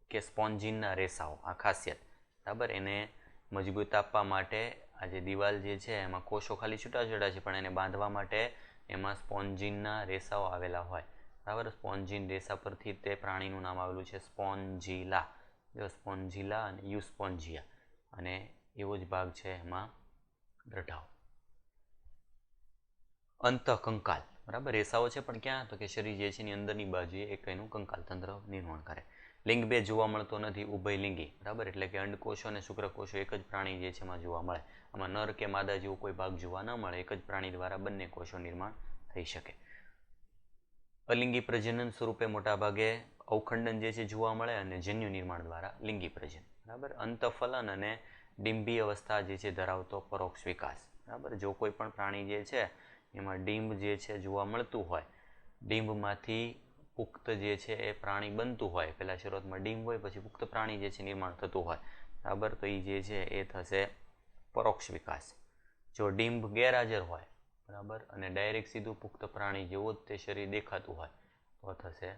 કે સ્પોન્જિનના રેસાઓ આ ખાસિયત. બરાબર. એને મજબૂત આપવા માટે આ જે દિવાલ જે છે એમાં કોષો ખાલી છૂટા છૂટા છે પણ એને બાંધવા માટે એમાં સ્પોન્જિનના રેસાઓ આવેલા હોય. બરાબર. સ્પોન્જિન રેસા પરથી તે પ્રાણીનું નામ આવેલું છે સ્પોન્જીલા. જો સ્પોન્જીલા અને યુસ્પોન્જિયા અને એવો જ ભાગ છે એમાં દ્રઢાઓ. અંતઃકંકાલ. બરાબર. રેસાઓ છે પણ ક્યાં? તો કે શરીર જે છે એની અંદરની બાજુએ એક એનું કંકાલ તંત્ર નિર્માણ કરે. લિંગ બે જોવા મળતો નથી, ઉભયલિંગી. બરાબર. એટલે કે અંડકોષો અને શુક્રકોષો એક જ પ્રાણી જે છે એમાં જોવા મળે. આમાં નર કે માદા જેવો કોઈ ભાગ જોવા ન મળે. એક જ પ્રાણી દ્વારા બંને કોષો નિર્માણ થઈ શકે. અલિંગી પ્રજનન સ્વરૂપે મોટાભાગે અવખંડન જે છે જોવા મળે અને જન્યુ નિર્માણ દ્વારા લિંગી પ્રજનન. બરાબર. અંતઃફલન અને ડિંભી અવસ્થા જે છે ધરાવતો પરોક્ષ વિકાસ. બરાબર. જો કોઈ પણ પ્રાણી જે છે એમાં ડિંબ જે છે જોવા મળતું હોય, ડિંબમાંથી પુખ્ત જે છે એ પ્રાણી બનતું હોય, પહેલા શરૂઆતમાં ડિંબ હોય પછી પુખ્ત પ્રાણી જે છે નિર્માણ થતું હોય. બરાબર. તો એ જે છે એ થશે પરોક્ષ વિકાસ. જો ડિંબ ગેરહાજર હોય બરાબર અને ડાયરેક્ટ સીધું પુખ્ત પ્રાણી જેવું જ તે શરીર દેખાતું હોય તો થશે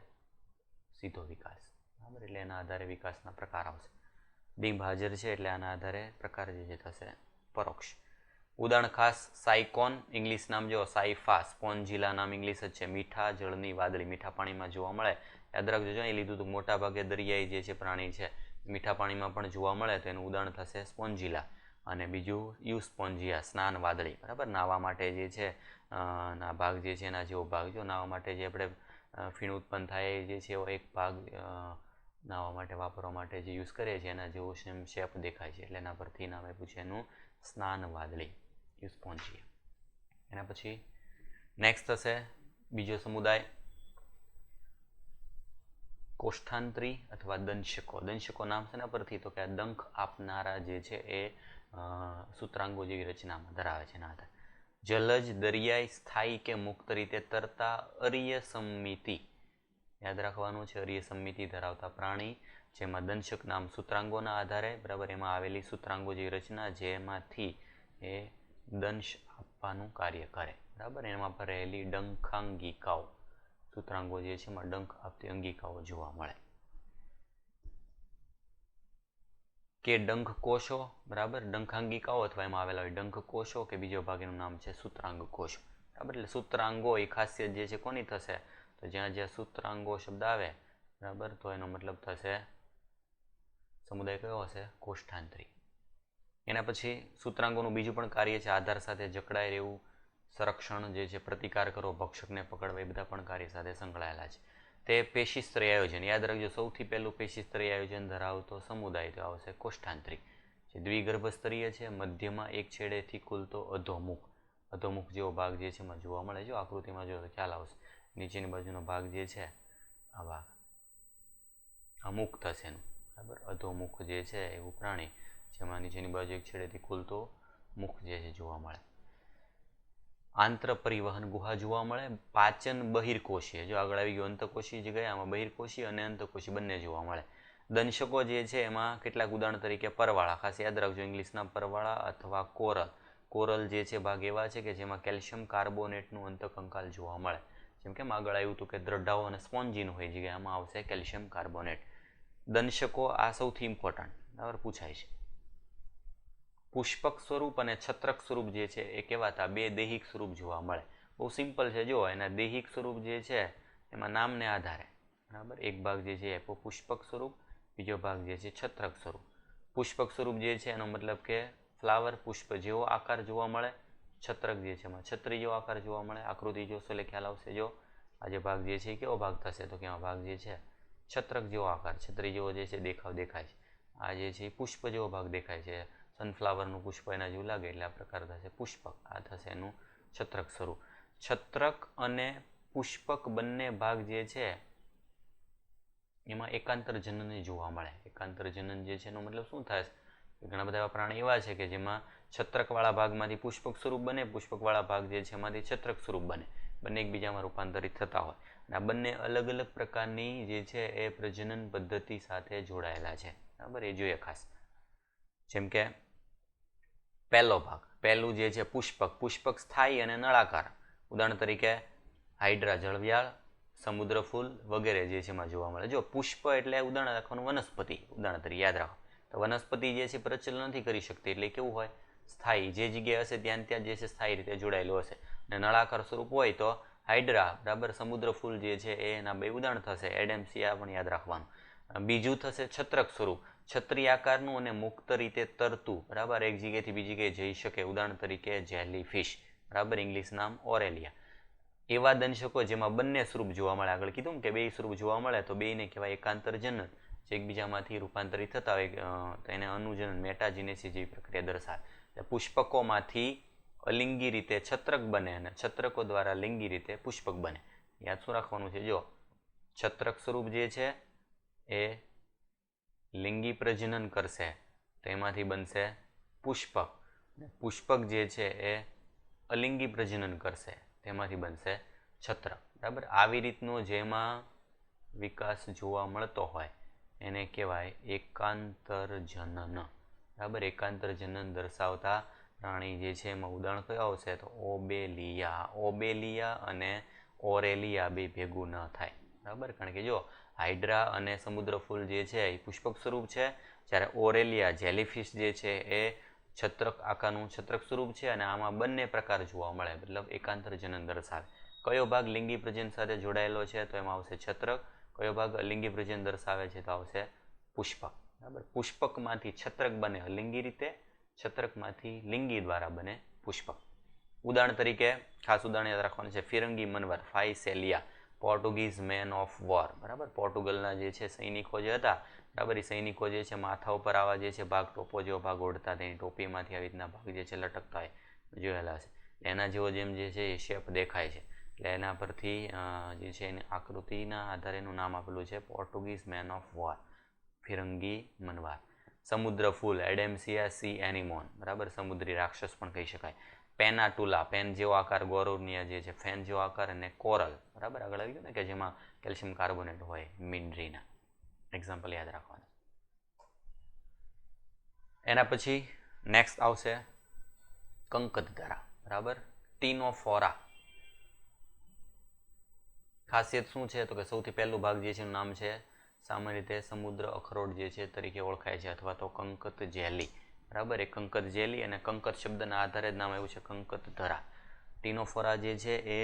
સીધો વિકાસ. બરાબર. એટલે એના આધારે વિકાસના પ્રકાર આવશે. ડિંબ હાજર છે એટલે આના આધારે પ્રકાર જે થશે પરોક્ષ. ઉદાહરણ ખાસ સાયકોન, ઇંગ્લિશ નામ જો સાયફા, સ્પોન્જીલા નામ ઇંગ્લિશ જ છે. મીઠા જળની વાદળી મીઠા પાણીમાં જોવા મળે. યાદ રાખજો, એ લીધું તો મોટા ભાગે દરિયાઈ જે છે પ્રાણી છે મીઠા પાણીમાં પણ જોવા મળે તો એનું ઉદાહરણ થશે સ્પોન્જીલા. અને બીજું યુસ્પોન્જિયા સ્નાન વાદળી. બરાબર. નાહવા માટે જે છે ના ભાગ જે છે એના જેવો ભાગ. જો નાહવા માટે જે આપણે ફીણ ઉત્પન્ન થાય જે છે એવો એક ભાગ નાહવા માટે વાપરવા માટે જે યુઝ કરીએ છીએ એના જેવો શેપ દેખાય છે એટલે એના પરથી નામ આપ્યું છે એનું સ્નાન વાદળી યુસ્પોન્જિયા. એના પછી નેક્સ્ટ થશે બીજો સમુદાય કોષ્ઠાંતરી અથવા દંશકો. દંશકો નામ શેના પરથી? તો કે આ ડંખ આપનારા જે છે એ સૂત્રાંગો જેવી રચનામાં ધરાવે છે. એના જલજ, દરિયાઈ, સ્થાયી કે મુક્ત રીતે તરતા અરીય સંમિતિ. યાદ રાખવાનું છે અરીય સંમિતિ ધરાવતા પ્રાણી જેમાં દંશક નામ સૂત્રાંગોના આધારે બરાબર એમાં આવેલી સૂત્રાંગો જેવી રચના જેમાંથી એ દંશ આપવાનું કાર્ય કરે. બરાબર. એમાં પર રહેલી ડંખાંગિકાઓ સૂત્રાંગો જે છે એમાં ડંખ આપતી અંગિકાઓ જોવા મળે. કે ડંખ કોષો. બરાબર. ડંખાંગિકાઓ અથવા એમાં આવેલા હોય ડંખ કોષો કે બીજો ભાગ એનું નામ છે સૂત્રાંગ કોષો. બરાબર. એટલે સૂત્રાંગો એ ખાસિયત જે છે કોની થશે? તો જ્યાં જ્યાં સૂત્રાંગો શબ્દ આવે બરાબર તો એનો મતલબ થશે સમુદાય કયો હશે? કોષ્ઠાંતરી. એના પછી સૂત્રાંગોનું બીજું પણ કાર્ય છે આધાર સાથે જકડાઈ રહેવું, સંરક્ષણ જે છે, પ્રતિકાર કરવો, ભક્ષકને પકડવા એ બધા પણ કાર્ય સાથે સંકળાયેલા છે. તે પેશીસ્ત્રી આયોજન. યાદ રાખજો સૌથી પહેલું પેશીસ્ત્રી આયોજન ધરાવતો સમુદાય તો આવશે કોષ્ઠાંતરી. જે દ્વિગર્ભ સ્તરીય છે, મધ્યમાં એક છેડેથી ખુલતો અધોમુખ જેવો ભાગ જે છે એમાં જોવા મળે. જો આકૃતિમાં જો તો ખ્યાલ આવશે. નીચેની બાજુનો ભાગ જે છે આ ભાગ અમુખ થશે એનું, બરાબર. અધોમુખ જે છે એવું પ્રાણી જેમાં નીચેની બાજુ એક છેડેથી ખુલતો મુખ જે છે જોવા મળે. આંત્ર પરિવહન ગુહા જોવા મળે. પાચન બહિર્કોષીય, જો આગળ આવી ગયું અંતકોષી જગ્યાએ, આમાં બહિર્કોષી અને અંતકોષી બંને જોવા મળે. દંશકો જે છે એમાં કેટલાક ઉદાહરણ તરીકે પરવાળા, ખાસ યાદ રાખજો ઇંગ્લિશના પરવાળા અથવા કોરલ જે છે ભાગ એવા છે કે જેમાં કેલ્શિયમ કાર્બોનેટનું અંતકંકાલ જોવા મળે. જેમ કે આગળ આવ્યું હતું કે દ્રઢાઓ અને સ્પોન્જીન હોય જગ્યાએ, આમાં આવશે કેલ્શિયમ કાર્બોનેટ. દંશકો આ સૌથી ઇમ્પોર્ટન્ટ, બરાબર, પૂછાય છે. પુષ્પક સ્વરૂપ અને છત્રક સ્વરૂપ જે છે એ કહેવાતા બે દૈહિક સ્વરૂપ જોવા મળે. બહુ સિમ્પલ છે. જો એના દૈહિક સ્વરૂપ જે છે એમાં નામને આધારે, બરાબર, એક ભાગ જે છે એ પુષ્પક સ્વરૂપ, બીજો ભાગ જે છે છત્રક સ્વરૂપ. પુષ્પક સ્વરૂપ જે છે એનો મતલબ કે ફ્લાવર પુષ્પ જેવો આકાર જોવા મળે. છત્રક જે છે એમાં છત્રી જેવો આકાર જોવા મળે. આકૃતિ જોશો એટલે ખ્યાલ આવશે. જો આ જે ભાગ જે છે એ કેવો ભાગ થશે તો કે આ ભાગ જે છે છત્રક જેવો આકાર, છત્રી જેવો જે છે દેખાવ દેખાય છે. આ જે છે એ પુષ્પ જેવો ભાગ દેખાય છે. સનફ્લાવરનું પુષ્પ એના જેવું લાગે એટલે આ પ્રકાર થશે પુષ્પક. આ થશે એનું છત્રક સ્વરૂપ. છત્રક અને પુષ્પક બંને ભાગ જે છે એમાં એકાંતર જનન જોવા મળે. એકાંતર જનન જે છે એનો મતલબ શું થાય? ઘણા બધા એવા પ્રાણી એવા છે કે જેમાં છત્રકવાળા ભાગમાંથી પુષ્પક સ્વરૂપ બને, પુષ્પકવાળા ભાગ જે છે એમાંથી છત્રક સ્વરૂપ બને. બંને એકબીજામાં રૂપાંતરિત થતા હોય. અને આ બંને અલગ અલગ પ્રકારની જે છે એ પ્રજનન પદ્ધતિ સાથે જોડાયેલા છે, બરાબર, એ જોઈએ ખાસ. જેમ કે પહેલો ભાગ, પહેલું જે છે પુષ્પક સ્થાયી અને નળાકાર. ઉદાહરણ તરીકે હાઇડ્રા જળવ્યાળ, સમુદ્ર ફૂલ વગેરે જે છે એમાં જોવા મળે. જો પુષ્પ એટલે ઉદાહરણ રાખવાનું વનસ્પતિ, ઉદાહરણ તરીકે યાદ રાખો. તો વનસ્પતિ જે છે પ્રચલન નથી કરી શકતી એટલે કેવું હોય? સ્થાયી. જે જગ્યાએ હશે ત્યાં જે છે સ્થાયી રીતે જોડાયેલું હશે. અને નળાકાર સ્વરૂપ હોય તો હાઇડ્રા, બરાબર, સમુદ્ર ફૂલ જે છે એના બે ઉદાહરણ થશે. એડેમ્સિયા પણ યાદ રાખવાનું. બીજું થશે છત્રક સ્વરૂપ, છત્રી આકારનું અને મુક્ત રીતે તરતું, બરાબર, એક જગ્યાએથી બીજી જગ્યાએ જઈ શકે. ઉદાહરણ તરીકે જેલીફિશ, બરાબર, ઇંગ્લિશ નામ ઓરેલિયા. એવા દંશકો જેમાં બંને સ્વરૂપ જોવા મળે. આગળ કીધું કે બે સ્વરૂપ જોવા મળે તો બેને કહેવાય એકાંતર જનન. જે એકબીજામાંથી રૂપાંતરિત થતા હોય તો એને અનુજનન, મેટાજીનેસિસ જેવી પ્રક્રિયા દર્શાવે. પુષ્પકોમાંથી અલિંગી રીતે છત્રક બને અને છત્રકો દ્વારા લિંગી રીતે પુષ્પક બને. યાદ શું રાખવાનું છે? જો છત્રક સ્વરૂપ જે છે એ લિંગી પ્રજનન કરશે તો એમાંથી બનશે પુષ્પક. પુષ્પક જે છે એ અલિંગી પ્રજનન કરશે તેમાંથી બનશે છત્રક, બરાબર. આવી રીતનો જેમાં વિકાસ જોવા મળતો હોય એને કહેવાય એકાંતર જનન, બરાબર. એકાંતર જનન દર્શાવતા પ્રાણી જે છે એમાં ઉદાહરણ કયા આવશે તો ઓબેલિયા અને ઓરેલિયા બે ભેગું ન થાય, બરાબર. કારણ કે જો હાઇડ્રા અને સમુદ્ર ફૂલ જે છે એ પુષ્પક સ્વરૂપ છે, જ્યારે ઓરેલિયા જેલીફિશ જે છે એ છત્રક આકારનું છત્રક સ્વરૂપ છે. અને આમાં બંને પ્રકાર જોવા મળે, મતલબ એકાંતર જનન દર્શાવે. કયો ભાગ લિંગી પ્રજનન સાથે જોડાયેલો છે તો એમાં આવશે છત્રક. કયો ભાગ અલિંગી પ્રજનન દર્શાવે છે તો આવશે પુષ્પક, બરાબર. પુષ્પકમાંથી છત્રક બને અલિંગી રીતે, છત્રકમાંથી લિંગી દ્વારા બને પુષ્પક. ઉદાહરણ તરીકે ખાસ ઉદાહરણ યાદ રાખવાનું છે ફિરંગી મનવર, Physalia, Portuguese man of war, બરાબર. પોર્ટુગલના જે છે સૈનિકો જે હતા, બરાબર, એ સૈનિકો જે છે માથા ઉપર આવા જે છે ભાગ ટોપો જેવો ભાગ ઓઢતા, તેની ટોપીમાંથી આવી રીતના ભાગ જે છે લટકતા હોય જોયેલા છે. એના જેવો જેમ જે છે એ શેપ દેખાય છે એટલે એના પરથી જે છે એની આકૃતિના આધારે એનું નામ આપેલું છે પોર્ટુગીઝ મેન ઓફ વોર, ફિરંગી મનવાર. સમુદ્ર ફૂલ, એડેમ્સિયા સી એનિમોન, બરાબર, સમુદ્રી રાક્ષસ પણ કહી શકાય. પેનાટુલા, પેન જેવો આકાર, ગોરોનિયા જે છે ફેન જેવો આકાર, અને કોરલ, બરાબર, આગળ આવી ગયું ને કે જેમાં કેલ્શિયમ કાર્બોનેટ હોય, મિનરીના એક્ઝામ્પલ યાદ રાખવાના. એના પછી નેક્સ્ટ આવશે કંકતધારા, બરાબર, ટીનોફોરા. ખાસિયત શું છે તો કે સૌથી પહેલું ભાગ જે છે એનું નામ છે સામાન્ય રીતે સમુદ્ર અખરોટ જે છે તરીકે ઓળખાય છે અથવા તો કંકત જેલી, બરાબર. એ કંકત જેલી અને કંકત શબ્દના આધારે જ નામ આવ્યું છે કંકતધરા. ટીનોફોરા જે છે એ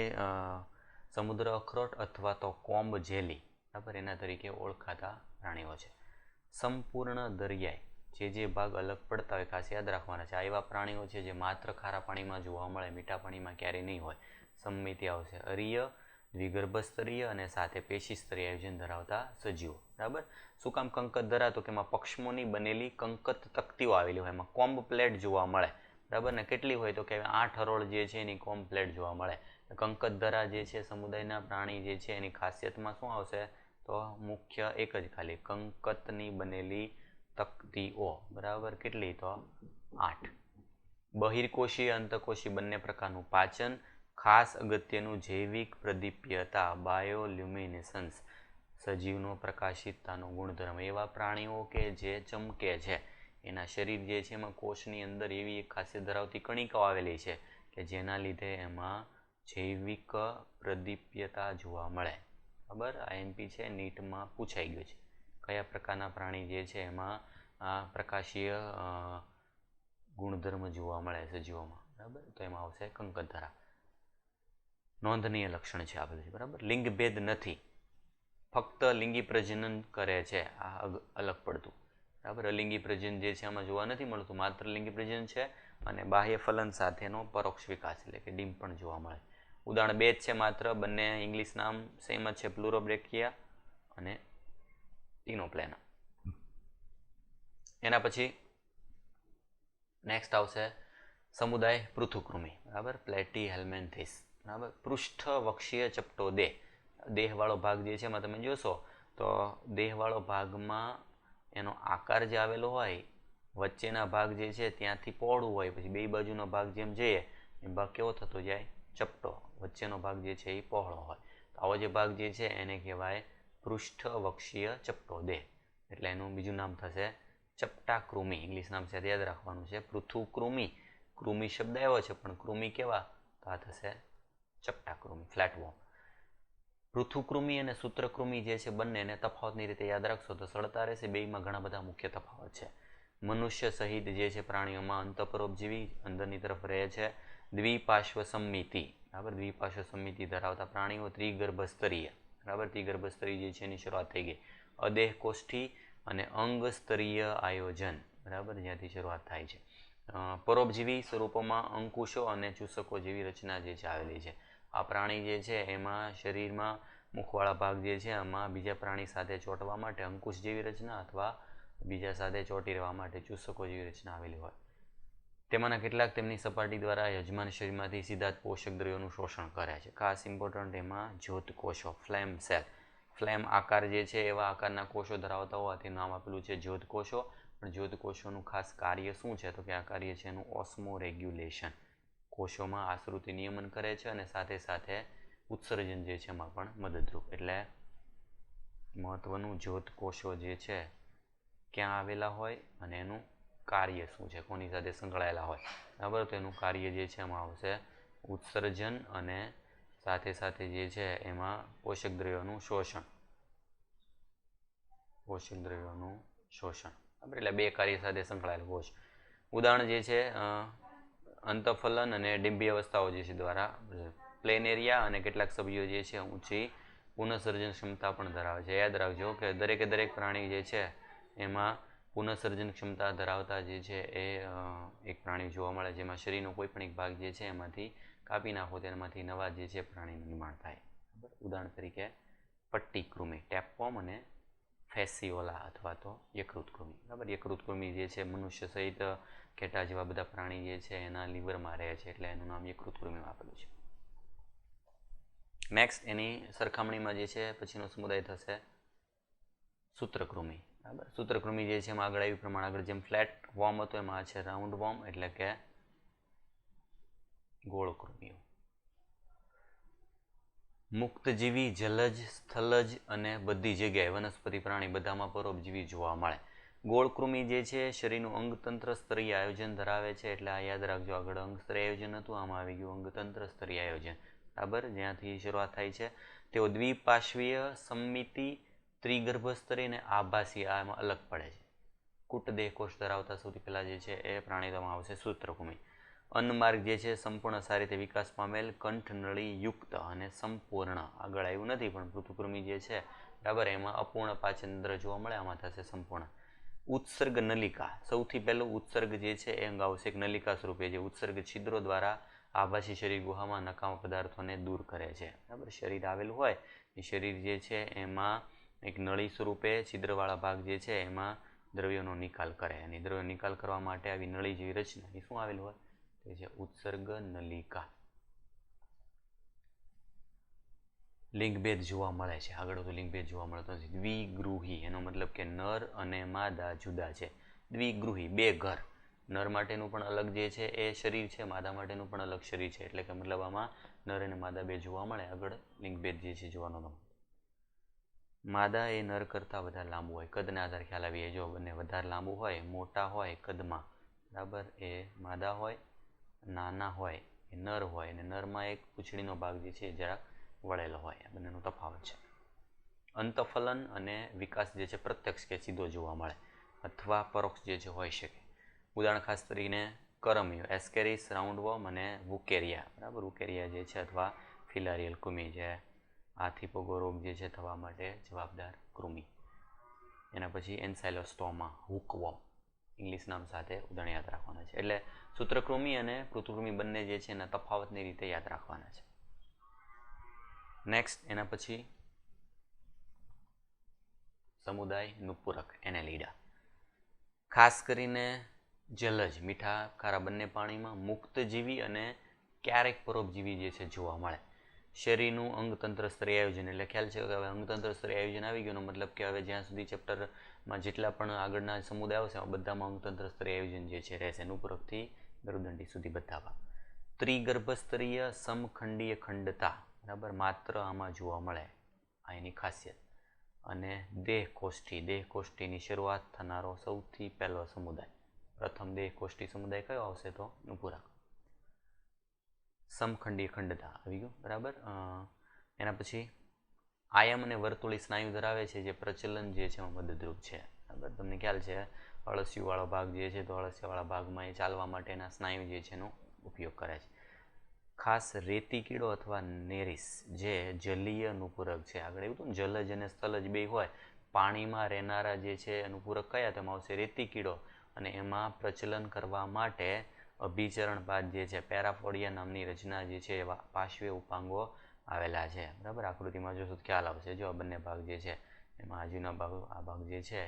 સમુદ્ર અખરોટ અથવા તો કોમ્બ જેલી, બરાબર, એના તરીકે ઓળખાતા પ્રાણીઓ છે. સંપૂર્ણ દરિયાઈ જે ભાગ અલગ પડતા હોય ખાસ યાદ રાખવાના છે. આ એવા પ્રાણીઓ છે જે માત્ર ખારા પાણીમાં જોવા મળે, મીઠા પાણીમાં ક્યારેય નહીં હોય. સમમિતિ આવશે. અરિય દ્વિગર્ભસ્તરીય અને સાથે પેશીસ્તરીય આયોજન ધરાવતા સજીવો. બરાબર. શું કામ કંકત ધરા? તો કે એમાં પક્ષમોની બનેલી કંકત તકતીઓ આવેલી હોય, એમાં કોમ્બ પ્લેટ જોવા મળે. બરાબર ને કેટલી હોય? તો કે 8 હરોળ જે છે એની કોમ્બ પ્લેટ જોવા મળે. કંકત ધરા જે છે સમુદાયના પ્રાણી જે છે એની ખાસિયતમાં શું આવશે? તો મુખ્ય એક જ ખાલી કંકતની બનેલી તકતીઓ. બરાબર. કેટલી? તો 8. બહિર્કોષીય અંતઃકોષી બંને પ્રકારનું પાચન, ખાસ અગત્યનું જૈવિક પ્રદીપ્યતા બાયોલ્યુમિનેસન્સ, સજીવનો પ્રકાશિતતાનો ગુણધર્મ. એવા પ્રાણીઓ કે જે ચમકે છે, એના શરીર જે છે એમાં કોષની અંદર એવી એક ખાસિયત ધરાવતી કણિકાઓ આવેલી છે કે જેના લીધે એમાં જૈવિક પ્રદીપ્યતા જોવા મળે. બરાબર. આઈએમપી છે, નીટમાં પૂછાઈ ગયું છે. કયા પ્રકારના પ્રાણી જે છે એમાં પ્રકાશીય ગુણધર્મ જોવા મળે સજીવોમાં? બરાબર. તો એમાં આવશે કંકતધરા. નોંધનીય લક્ષણ છે આ બધું. બરાબર. લિંગભેદ નથી, ફક્ત લિંગી પ્રજનન કરે છે. આ અલગ પડતું. બરાબર. અલિંગી પ્રજનન જે છે આમાં જોવા નથી મળતું, માત્ર લિંગી પ્રજનન છે. અને બાહ્ય ફલન સાથેનો પરોક્ષ વિકાસ એટલે કે ડીમ પણ જોવા મળે. ઉદાહરણ 2 જ છે માત્ર, બંને ઇંગ્લિશ નામ સેમ જ છે, પ્લુરોબ્રેકિયા અને ટીનોપ્લેના. એના પછી નેક્સ્ટ આવશે સમુદાય પૃથુકૃમિ. બરાબર. પ્લેટીહેલ્મિન્થીસ. બરાબર. પૃષ્ઠવક્ષીય ચપટો દેહ. દેહવાળો ભાગ જે છે એમાં તમે જોશો તો દેહવાળો ભાગમાં એનો આકાર જે આવેલો હોય, વચ્ચેના ભાગ જે છે ત્યાંથી પહોળું હોય, પછી બે બાજુનો ભાગ જેમ જઈએ એ ભાગ કેવો થતો જાય? ચપટો. વચ્ચેનો ભાગ જે છે એ પહોળો હોય. તો આવો જે ભાગ જે છે એને કહેવાય પૃષ્ઠવક્ષીય ચપટો દેહ. એટલે એનું બીજું નામ થશે ચપટાકૃમિ. ઇંગ્લિશ નામ સાથે યાદ રાખવાનું છે, પૃથુકૃમિ. કૃમિ શબ્દ આવ્યો છે પણ કૃમિ કેવા? તો આ થશે ચપટાકૃમિ, ફ્લેટવોર્મ. પૃથુકૃમિ અને સૂત્રકૃમિ જે છે બંનેને તફાવતની રીતે યાદ રાખશો તો સરળતા રહેશે. બેયમાં ઘણા બધા મુખ્ય તફાવત છે. મનુષ્ય સહિત જે છે પ્રાણીઓમાં અંતઃપરોપજીવી અંદરની તરફ રહે છે. દ્વિપાર્શ્વ સંમિતિ. બરાબર. દ્વિપાર્શ્વ સંમિતિ ધરાવતા પ્રાણીઓ. ત્રિગર્ભસ્તરીય. બરાબર. ત્રિગર્ભસ્તરીય જે છે એની શરૂઆત થઈ ગઈ. અદેહકોષ્ઠી અને અંગસ્તરીય આયોજન. બરાબર. જ્યાંથી શરૂઆત થાય છે. પરોપજીવી સ્વરૂપોમાં અંકુશો અને ચૂસકો જેવી રચના જે છે આવેલી છે. આ પ્રાણી જે છે એમાં શરીરમાં મુખવાળા ભાગ જે છે એમાં બીજા પ્રાણી સાથે ચોંટવા માટે અંકુશ જેવી રચના અથવા બીજા સાથે ચોંટી રહેવા માટે ચૂસકો જેવી રચના આવેલી હોય. તેમાંના કેટલાક તેમની સપાટી દ્વારા યજમાન શરીરમાંથી સીધા જ પોષક દ્રવ્યોનું શોષણ કરે છે. ખાસ ઇમ્પોર્ટન્ટ એમાં જ્યોતકોષો, ફ્લેમ સેલ. ફ્લેમ આકાર જે છે એવા આકારના કોષો ધરાવતા હોવાથી નામ આપેલું છે જ્યોતકોષો. પણ જ્યોતકોષોનું ખાસ કાર્ય શું છે? તો કે આ કાર્ય છે એનું ઓસ્મો રેગ્યુલેશન. કોષોમાં આશ્રુતિ નિયમન કરે છે અને સાથે સાથે ઉત્સર્જન જે છે એમાં પણ મદદરૂપ. એટલે મહત્વનું જ્યોતકોષો જે છે ક્યાં આવેલા હોય અને એનું કાર્ય શું છે, કોની સાથે સંકળાયેલા હોય? બરાબર. તો એનું કાર્ય જે છે એમાં આવશે ઉત્સર્જન અને સાથે સાથે જે છે એમાં પોષક દ્રવ્યોનું શોષણ. પોષક દ્રવ્યોનું શોષણ. બરાબર. એટલે બે કાર્ય સાથે સંકળાયેલ કોષ. ઉદાહરણ જે છે અંતઃફલન અને ડિમ્બી અવસ્થાઓ જે છે દ્વારા પ્લેનેરિયા અને કેટલાક સભ્યો જે છે ઊંચી પુનઃસર્જન ક્ષમતા પણ ધરાવે છે. યાદ રાખજો કે દરેકે દરેક પ્રાણી જે છે એમાં પુનઃસર્જન ક્ષમતા ધરાવતા જે છે એ એક પ્રાણી જોવા મળે, જેમાં શરીરનો કોઈ પણ એક ભાગ જે છે એમાંથી કાપી નાખો તેનામાંથી નવા જે છે પ્રાણીનું નિર્માણ થાય. ઉદાહરણ તરીકે પટ્ટીકૃમિ, ટેપવોર્મ અને ફેસિયોલા અથવા તો યકૃતકૃમિ. બરાબર. યકૃતકૃમિ જે છે મનુષ્ય સહિત ઘેટા જેવા બધા પ્રાણી જે છે એના લીવરમાં રહે છે એટલે એનું નામ યકૃતકૃમિ આપેલું છે. નેક્સ્ટ એની સરખામણીમાં જે છે પછીનો સમુદાય થશે સૂત્રકૃમિ. બરાબર. સૂત્રકૃમિ જે છે એમાં આગળ આવ્યું પ્રમાણે આગળ જેમ ફ્લેટ વોર્મ હતો એમાં છે રાઉન્ડ વોર્મ એટલે કે ગોળ કૃમિઓ. મુક્તજીવી, જલજ, સ્થલજ અને બધી જગ્યાએ વનસ્પતિ પ્રાણી બધામાં પરોપજીવી જોવા મળે. ગોળકૃમિ જે છે શરીરનું અંગતંત્ર સ્તરીય આયોજન ધરાવે છે. એટલે આ યાદ રાખજો, આગળ અંગ સ્તરીય આયોજન હતું, આમાં આવી ગયું અંગતંત્ર સ્તરીય આયોજન. બરાબર. જ્યાંથી શરૂઆત થાય છે. તેઓ દ્વિપાર્શ્વીય સંમિતિ, ત્રિગર્ભસ્તરી અને આભાસી. આમાં અલગ પડે છે. કુટદેહ કોષ ધરાવતા સૌથી પહેલા જે છે એ પ્રાણી તેમાં આવશે સૂત્રકૃમિ. અન્નમાર્ગ જે છે સંપૂર્ણ સારી રીતે વિકાસ પામેલ, કંઠનળી યુક્ત અને સંપૂર્ણ. આગળ આવ્યું નથી પણ પૃથુકૃમિ જે છે બરાબર એમાં અપૂર્ણ પાચનતંત્ર જોવા મળે, આમાં થશે સંપૂર્ણ. ઉત્સર્ગ નલિકા. સૌથી પહેલું ઉત્સર્ગ જે છે એ અંગ આવશે એક નલિકા સ્વરૂપે, જે ઉત્સર્ગ છિદ્રો દ્વારા આભાસી શરીર ગુહામાં નકામા પદાર્થોને દૂર કરે છે. બરાબર, શરીર આવેલું હોય એ શરીર જે છે એમાં એક નળી સ્વરૂપે છિદ્રવાળા ભાગ જે છે એમાં દ્રવ્યોનો નિકાલ કરે, અને દ્રવ્ય નિકાલ કરવા માટે આવી નળી જેવી રચના એ શું આવેલું હોય તે છે ઉત્સર્ગ નલિકા. લિંગભેદ જોવા મળે છે. આગળ તો લિંગભેદ જોવા મળતો નથી. દ્વિગૃહી એનો મતલબ કે નર અને માદા જુદા છે. દ્વિગૃહી બે ઘર, નર માટેનું પણ અલગ જે છે એ શરીર છે, માદા માટેનું પણ અલગ શરીર છે, એટલે કે મતલબ આમાં નર અને માદા બે જોવા મળે. આગળ લિંગભેદ જે છે જોવાનો. માદા એ નર કરતાં વધારે લાંબુ હોય, કદના આધારે ખ્યાલ આવીએ. જો બંને વધારે લાંબુ હોય, મોટા હોય કદમાં, બરાબર, એ માદા હોય, નાના હોય એ નર હોય, અને નરમાં એક પૂંછડીનો ભાગ જે છે એ જરાક વળેલો હોય. આ બંનેનો તફાવત છે. અંતફલન અને વિકાસ જે છે પ્રત્યક્ષ કે સીધો જોવા મળે અથવા પરોક્ષ જે છે હોઈ શકે. ઉદાહરણ ખાસ કરીને કરમિયો, એસ્કેરિસ રાઉન્ડવોર્મ અને વુકેરિયા. બરાબર, વુકેરિયા જે છે અથવા ફિલારિયલ કૃમિ, જે હાથી પગો રોગ જે છે થવા માટે જવાબદાર કૃમિ. એના પછી એન્સાઇલોસ્ટોમા, હુકવોર્મ, ઇંગ્લિશ નામ સાથે ઉદાહરણ યાદ રાખવાના છે. એટલે સૂત્રકૃમિ અને પૃથુકૃમિ બંને જે છે એના તફાવતની રીતે યાદ રાખવાના છે. નેક્સ્ટ એના પછી સમુદાય નુપુરક, એનેલિડા. ખાસ કરીને જલજ, મીઠા ખારા બંને પાણીમાં, મુક્તજીવી અને ક્યારેક પરોપજીવી જે છે જોવા મળે. શરીરનું અંગતંત્ર સ્તરીય આયોજન, એટલે ખ્યાલ છે કે હવે અંગતંત્ર સ્તરીય આયોજન આવી ગયું. મતલબ કે હવે જ્યાં સુધી ચેપ્ટરમાં જેટલા પણ આગળના સમુદાય આવશે બધામાં અંગતંત્ર સ્તરીય આયોજન જે છે રહેશે, નુપુરકથી ગરુદંડી સુધી બધામાં. ત્રિગર્ભસ્તરીય સમખંડીય ખંડતા, બરાબર, માત્ર આમાં જોવા મળે, આ એની ખાસિયત. અને દેહકોષ્ઠીની શરૂઆત થનારો સૌથી પહેલો સમુદાય, પ્રથમ દેહકોષ્ઠી સમુદાય કયો આવશે તો નુપુરક. સમખંડીય ખંડતા આવી ગયું, બરાબર. એના પછી આયમ અને વર્તુળી સ્નાયુ ધરાવે છે, જે પ્રચલન જે છે એમાં મદદરૂપ છે. બરાબર, તમને ખ્યાલ છે અળસિયુંવાળો ભાગ જે છે તો અળસિયાવાળા ભાગમાં એ ચાલવા માટેના સ્નાયુ જે છે એનો ઉપયોગ કરે છે. ખાસ રેતી કીડો અથવા નેરિસ જે જલીય નુપુરક છે. આગળ એવું હતું ને જલજ અને સ્થલજ બે હોય, પાણીમાં રહેનારા જે છે અનુપૂરક કયા, તેમાં આવશે રેતી કીડો, અને એમાં પ્રચલન કરવા માટે અભિચરણ બાદ જે છે પેરાફોડિયા નામની રચના જે છે એવા પાર્શ્વીય ઉપાંગો આવેલા છે. બરાબર, આકૃતિમાં જોશો તો ખ્યાલ આવશે. જો આ બંને ભાગ જે છે એમાં આજુના ભાગ, આ ભાગ જે છે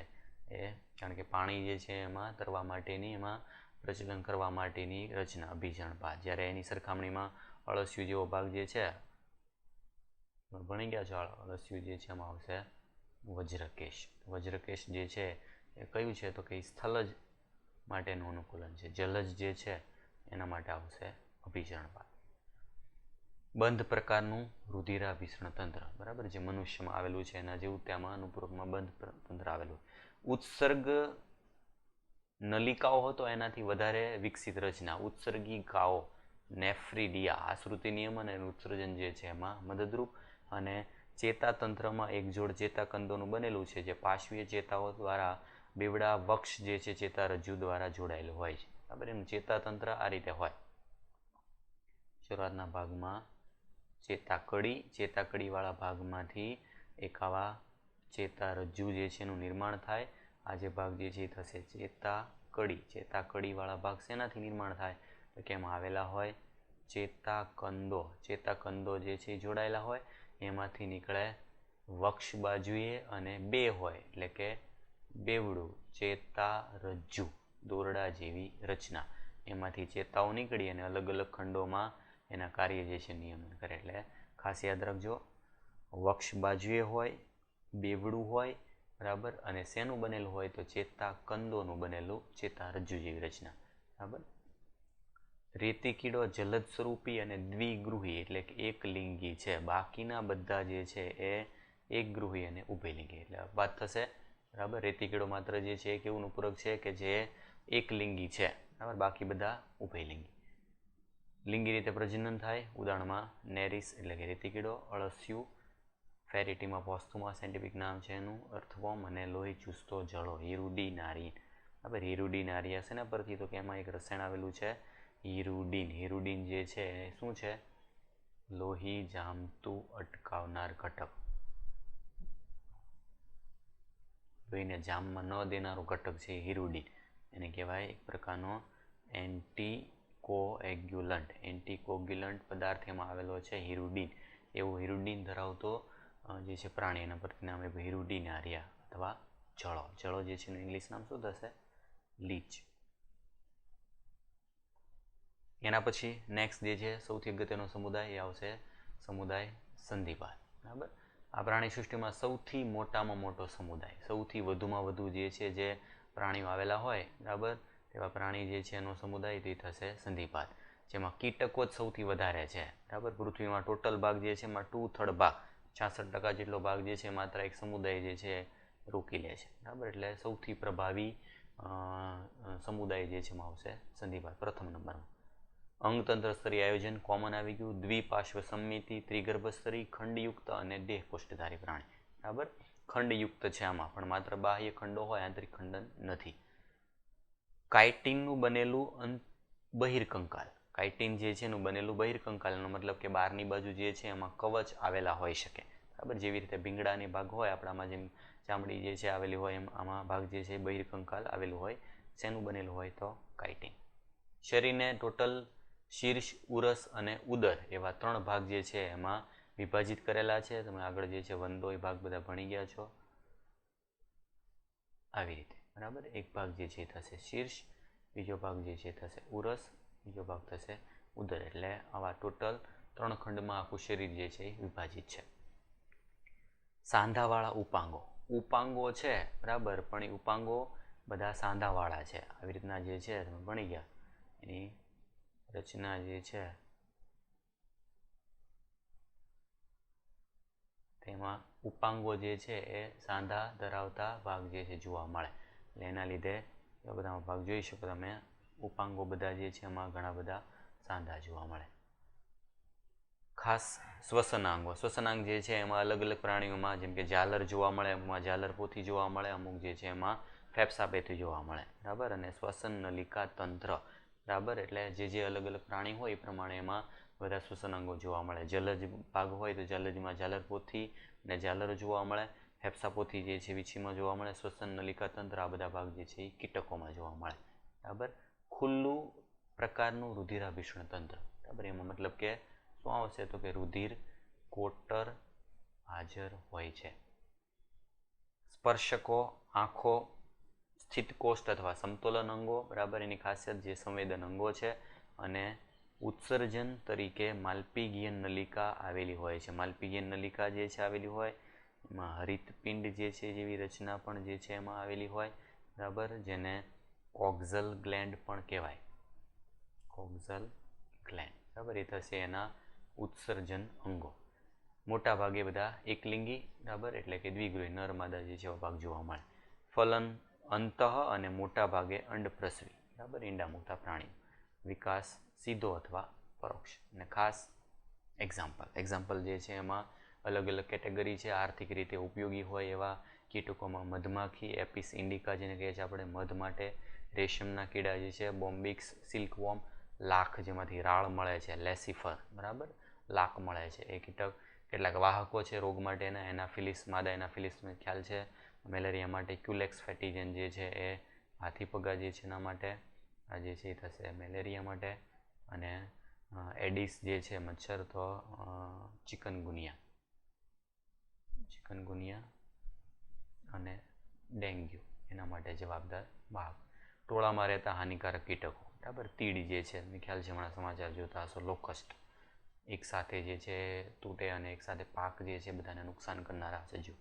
એ કારણ કે પાણી જે છે એમાં તરવા માટેની, એમાં પ્રચલન કરવા માટેની રચના અભિચરણ બાદ. જ્યારે એની સરખામણીમાં અળસિયું જેવો ભાગ જે છે, ભણી ગયા છો, અળસિયું જે છે એમાં આવશે વજ્રકેશ. વજ્રકેશ જે છે એ કયું છે તો કે સ્થલજ માટેનું અનુકૂલન છે. જલજ જે છે એના માટે આવશે અભિચરણ બાદ. બંધ પ્રકારનું રુધિરાભિસરણ તંત્ર, બરાબર, જે મનુષ્યમાં આવેલું છે એના જેવું તેમાં અનુપૂરકમાં બંધ તંત્ર આવેલું. ઉત્સર્ગ નલિકાઓ હતો એનાથી વધારે વિકસિત રચના, ઉત્સર્ગિકાઓ, નેફ્રિડિયા, આશ્રુતિ નિયમન અને ઉત્સર્જન જે છે એમાં મદદરૂપ. અને ચેતાતંત્રમાં એક જોડ ચેતાકંદોનું બનેલું છે, જે પાર્શ્વીય ચેતાઓ દ્વારા બેવડા વક્ષ જે છે ચેતારજ્જુ દ્વારા જોડાયેલું હોય છે. બરાબર, એનું ચેતાતંત્ર આ રીતે હોય. શરૂઆતના ભાગમાં ચેતાકડીવાળા ભાગમાંથી એક આવા ચેતારજ્જુ જે છે એનું નિર્માણ થાય. આ જે ભાગ જે છે એ થશે ચેતાકડીવાળા ભાગ શેનાથી નિર્માણ થાય તો કે એમાં આવેલા હોય ચેતાકંદો. ચેતાકંદો જે છે એ જોડાયેલા હોય, એમાંથી નીકળે વક્ષ બાજુએ અને બે હોય એટલે કે બેવડું ચેતારજ્જુ, દોરડા જેવી રચના. એમાંથી ચેતાઓ નીકળી અને અલગ અલગ ખંડોમાં એના કાર્ય જે છે નિયમન કરે. એટલે ખાસ યાદ રાખજો, વક્ષ બાજુએ હોય, બેવડું હોય, બરાબર, અને શેનું બનેલું હોય તો ચેતાકંદોનું બનેલું ચેતારજ્જુ જેવી રચના. બરાબર. રેતી કીડો જલદ સ્વરૂપી અને દ્વિગૃહી એટલે કે એકલિંગી છે. બાકીના બધા જે છે એ એકગૃહી અને ઉભયલિંગી, એટલે વાત થશે. બરાબર, રેતી કીડો માત્ર જે છે એ કેવું પૂરક છે કે જે એકલિંગી છે. બરાબર, બાકી બધા ઉભયલિંગી. લિંગી રીતે પ્રજનન થાય. ઉદાહરણમાં નેરિસ એટલે કે રેતી કીડો, અળસિયું, ફેરિટીમાં પોસ્થુમા સાયન્ટિફિક નામ છે એનું, અર્થવોર્મ અને લોહી ચૂસતો જળો, હિરુડીનારીન. બરાબર, હિરુડીનારી હશે ને પરથી તો કે એમાં એક રસાયણ આવેલું છે હિરુડીન. હિરુડીન જે છે એ શું છે? લોહી જામતું અટકાવનાર ઘટક, લોહીને જામમાં ન દેનારો ઘટક છે હિરુડીન. એને કહેવાય એક પ્રકારનો એન્ટી એન્ટીકોગ્યુલન્ટ પદાર્થ એમાં આવેલો છે હિરુડીન. એવું હિરુડીન ધરાવતો જે છે પ્રાણી, એના પરથી નામ આપ્યું હિરુડીનારિયા અથવા જળો. જળો જે છે એનું ઇંગ્લિશ નામ શું થશે? લીચ. એના પછી નેક્સ્ટ જે છે સૌથી અગત્યનો સમુદાય એ આવશે સમુદાય સંધિપાદ. બરાબર, આ પ્રાણી સૃષ્ટિમાં સૌથી મોટામાં મોટો સમુદાય, સૌથી વધુમાં વધુ જે છે જે પ્રાણીઓ આવેલા હોય, બરાબર, તેવા પ્રાણી જે છે એનો સમુદાય તે થશે સંધિપાદ, જેમાં કીટકો જ સૌથી વધારે છે. બરાબર, પૃથ્વીમાં ટોટલ ભાગ જે છે એમાં 2/3 ભાગ, 66% જેટલો ભાગ જે છે માત્ર એક સમુદાય જે છે રોકી લે છે. બરાબર, એટલે સૌથી પ્રભાવી સમુદાય જે છે એમાં આવશે સંધિપાદ પ્રથમ નંબરમાં. અંગતંત્ર સ્તરીય આયોજન કોમન આવી ગયું. દ્વિપાર્શ્વ સંમિતિ, ત્રિગર્ભ સ્તરી, ખંડયુક્ત અને દેહ કોષ્ઠધારી પ્રાણી. બરાબર, ખંડયુક્ત છે આમાં, પણ માત્ર બાહ્ય ખંડો હોય, આંતરિક ખંડન નથી. કાઇટિનનું બનેલું બહિર્કંકાલ. કાઇટિન જે છે એનું બનેલું બહિર્કંકાલ, એનો મતલબ કે બહારની બાજુ જે છે એમાં કવચ આવેલા હોઈ શકે. બરાબર, જેવી રીતે ભીંગડાની ભાગ હોય આપણામાં, જેમ ચામડી જે છે આવેલી હોય, એમ આમાં ભાગ જે છે બહિર્કંકાલ આવેલું હોય. શેનું બનેલું હોય? તો કાઇટિન. શરીરને ટોટલ શીર્ષ, ઉરસ અને ઉદર એવા 3 ભાગ જે છે એમાં વિભાજિત કરેલા છે. તમે આગળ જે છે વંદોય ભાગ બધા ભણી ગયા છો આવી રીતે. બરાબર, એક ભાગ જે છે થશે શીર્ષ, બીજો ભાગ જે છે થશે ઉરસ, બીજો ભાગ થશે ઉદર. એટલે આવા ટોટલ 3 ખંડમાં આખું શરીર જે છે એ વિભાજિત છે. સાંધાવાળા ઉપાંગો. ઉપાંગો છે, બરાબર, પણ એ ઉપાંગો બધા સાંધાવાળા છે. આવી રીતના જે છે તમે ભણી ગયા. એની રચના જે છે તેમાં ઉપાંગો જે છે એ સાંધા ધરાવતા ભાગ જે છે જોવા મળે. એટલે એના લીધે એવા બધા ભાગ જોઈ શકો તમે. ઉપાંગો બધા જે છે એમાં ઘણા બધા સાંધા જોવા મળે. ખાસ શ્વસનાંગો. શ્વસનાંગ જે છે એમાં અલગ અલગ પ્રાણીઓમાં, જેમ કે ઝાલર જોવા મળે, એમાં ઝાલર પોથી જોવા મળે, અમુક જે છે એમાં ફેફસાપેથી જોવા મળે. બરાબર, અને શ્વસન નલિકા તંત્ર. બરાબર, એટલે જે અલગ અલગ પ્રાણી હોય એ પ્રમાણે એમાં બધા શ્વસનાંગો જોવા મળે. જલજ ભાગ હોય તો જલજમાં ઝાલરપોથી અને ઝાલર જોવા મળે. ફેફસાપોથી જે છે વીછીમાં જોવા મળે. શ્વસન નલિકા તંત્ર આ બધા ભાગ જે છે એ કીટકોમાં જોવા મળે. બરાબર, ખુલ્લું પ્રકારનું રુધિરાભિસરણ તંત્ર. બરાબર, એમાં મતલબ કે શું આવશે? તો કે રુધિર કોટર હાજર હોય છે. સ્પર્શકો, આંખો, સ્થિતકોષ્ઠ અથવા સમતોલન અંગો. બરાબર, એની ખાસિયત જે સંવેદન અંગો છે. અને ઉત્સર્જન તરીકે માલ્પીગીય નલિકા આવેલી હોય છે. માલ્પીગીય નલિકા જે છે આવેલી હોય, એમાં હરિતપિંડ જે છે જેવી રચના પણ જે છે એમાં આવેલી હોય. બરાબર, જેને કોક્ઝલ ગ્લેન્ડ પણ કહેવાય. કોક્ઝલ ગ્લેન્ડ. બરાબર, એ થશે એના ઉત્સર્જન અંગો. મોટા ભાગે બધા એકલિંગી. બરાબર, એટલે કે દ્વિગૃહી નર માદા જે છે ભાગ જોવા મળે. ફલન અંતઃ અને મોટા ભાગે અંડપ્રસવી. બરાબર, ઈંડા મૂકતા પ્રાણીઓ. વિકાસ સીધો અથવા પરોક્ષ. અને ખાસ એક્ઝામ્પલ જે છે એમાં અલગ અલગ કેટેગરી છે. આર્થિક રીતે ઉપયોગી હોય એવા કીટકોમાં મધમાખી, એપિસ ઇન્ડિકા જેને કહે છે આપણે મધ માટે. રેશમના કીડા જે છે બોમ્બિક્સ, સિલ્કવોર્મ. લાખ જેમાંથી રાળ મળે છે, લેસિફર. બરાબર, લાખ મળે છે. એ કીટક કેટલાક વાહકો છે રોગ માટેના. એનાફિલિસ, માદા એનાફિલિસનો ખ્યાલ છે. મેલેરિયા માટે ક્યુલેક્સ ફેટીજન જે છે એ હાથીપગા જે છે એના માટે. આ જે છે એ થશે મેલેરિયા માટે. અને એડિસ જે છે મચ્છર, તો ચિકનગુનિયા અને ડેન્ગ્યુ એના માટે જવાબદાર વાહક. ટોળામાં રહેતા હાનિકારક કીટકો. બરાબર, તીડ જે છે તમને ખ્યાલ છે, હમણાં સમાચાર જોતા હશો, લોકસ્ટ. એક સાથે જે છે તૂટે અને એક સાથે પાક જે છે બધાને નુકસાન કરનારા સજીવ.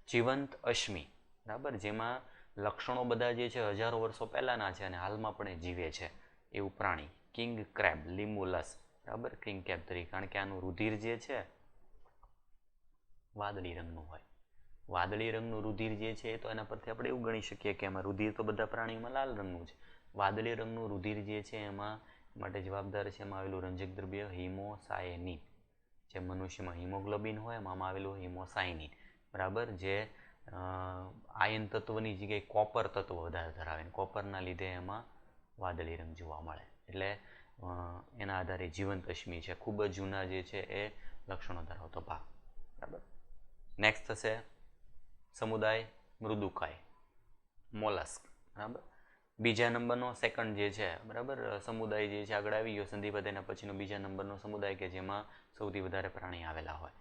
જીવંત અશ્મિ. બરાબર, જેમાં લક્ષણો બધા જે છે હજારો વર્ષો પહેલાના છે અને હાલમાં પણ એ જીવે છે એવું પ્રાણી. King crab, Limulus. બરાબર, કિંગ ક્રેબ તરીકે, કારણ કે આનું રુધિર જે છે વાદળી રંગનું હોય. વાદળી રંગનું રુધિર જે છે તો એના પરથી આપણે એવું ગણી શકીએ કે એમાં રુધિર તો બધા પ્રાણીઓમાં લાલ રંગનું છે. વાદળી રંગનું રુધિર જે છે એમાં માટે જવાબદાર છે એમાં આવેલું રંજક દ્રવ્ય હિમોસાયનિન. જે મનુષ્યમાં હિમોગ્લોબિન હોય એમાં આવેલું હિમોસાયનિન. બરાબર, જે આયન તત્વની જગ્યાએ કોપર તત્વ વધારે ધરાવે. કોપરના લીધે એમાં વાદળી રંગ જોવા મળે. એટલે એના આધારે જીવંત અશ્મિ છે. ખૂબ જ જૂના જે છે એ લક્ષણો ધરાવતો ભાગ. બરાબર, નેક્સ્ટ થશે સમુદાય મૃદુકાય, મોલસ્ક. બરાબર, બીજા નંબરનો સેકન્ડ જે છે બરાબર સમુદાય જે છે આગળ આવી ગયો સંધિપદ, એના પછીનો બીજા નંબરનો સમુદાય કે જેમાં સૌથી વધારે પ્રાણી આવેલા હોય.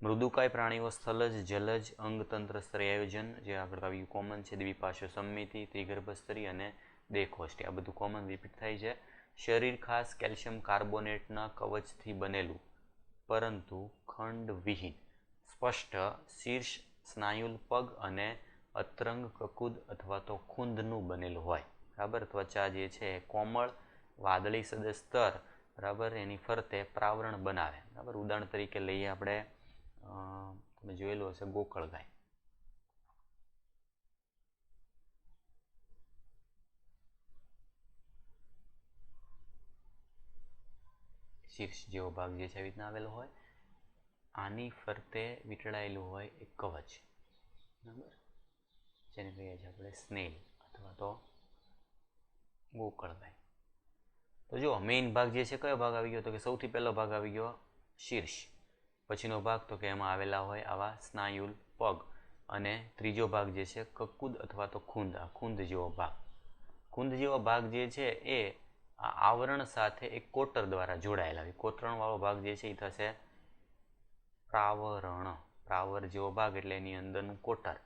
મૃદુકાય પ્રાણીઓ સ્થલજ, જલજ, અંગતંત્ર સ્તરી આયોજન જે આગળ આવ્યું કોમન છે, દ્વિપાર્શ્વ સમમિતિ, ત્રિગર્ભ સ્તરી અને દેહકોષ્ઠી, આ બધું કોમન રિપીટ થાય છે. શરીર ખાસ કેલ્શિયમ કાર્બોનેટના કવચથી બનેલું પરંતુ ખંડવિહીન, સ્પષ્ટ શીર્ષ સ્નાયુલ પગ અને અતરંગ કકુદ અથવા તો ખૂંદનું બનેલું હોય. બરાબર. ત્વચા જે છે કોમળ વાદળી સદસ્ય સ્તર બરાબર એની ફરતે પ્રાવરણ બનાવે. બરાબર. ઉદાહરણ તરીકે લઈએ આપણે, તમે જોયેલું હશે ગોકળ ગાય. શીર્ષ જેવો ભાગ જે છે આવી રીતના આવેલો હોય, આની ફરતે વીંટળાયેલું હોય એક કવચ, બરાબર, જેને કહીએ છીએ આપણે સ્નેલ અથવા તો ગોકળ ગાય. તો જો મેઇન ભાગ જે છે કયો ભાગ આવી ગયો, તો કે સૌથી પહેલો ભાગ આવી ગયો શીર્ષ, પછીનો ભાગ તો કે એમાં આવેલા હોય આવા સ્નાયુલ પગ, અને ત્રીજો ભાગ જે છે કકુદ અથવા તો ખૂંદ, આ ખૂંદ જેવો ભાગ. ખૂંદ જેવો ભાગ જે છે એ આ આવરણ સાથે એક કોટર દ્વારા જોડાયેલા હોય. કોતરણવાળો ભાગ જે છે એ થશે પ્રાવરણ. પ્રાવર જેવો ભાગ એટલે એની અંદરનું કોટર,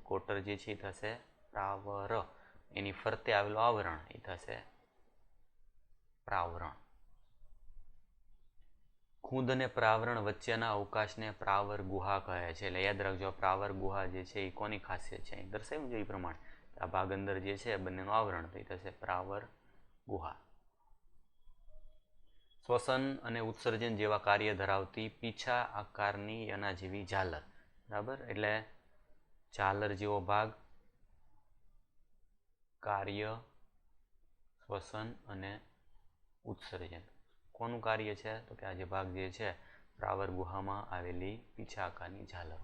કોટર જે છે એ થશે પ્રાવર, એની ફરતે આવેલું આવરણ એ થશે પ્રાવરણ. ખૂંદ અને પ્રાવરણ વચ્ચેના અવકાશને પ્રાવર ગુહા કહે છે. એટલે યાદ રાખજો, પ્રાવર ગુહા જે છે એ કોની ખાસિયત છે અહીં દર્શાવ્યું છે એ પ્રમાણે. આ ભાગ અંદર જે છે બંનેનું આવરણ તો એ થશે પ્રાવર ગુહા. શ્વસન અને ઉત્સર્જન જેવા કાર્ય ધરાવતી પીછા આકારની એના જેવી ઝાલર. બરાબર. એટલે ઝાલર જેવો ભાગ, કાર્ય, શ્વસન અને ઉત્સર્જન. કોનું કાર્ય છે, તો કે આ જે ભાગ જે છે પ્રાવર ગુહામાં આવેલી પીછા આકારની ઝાલરો.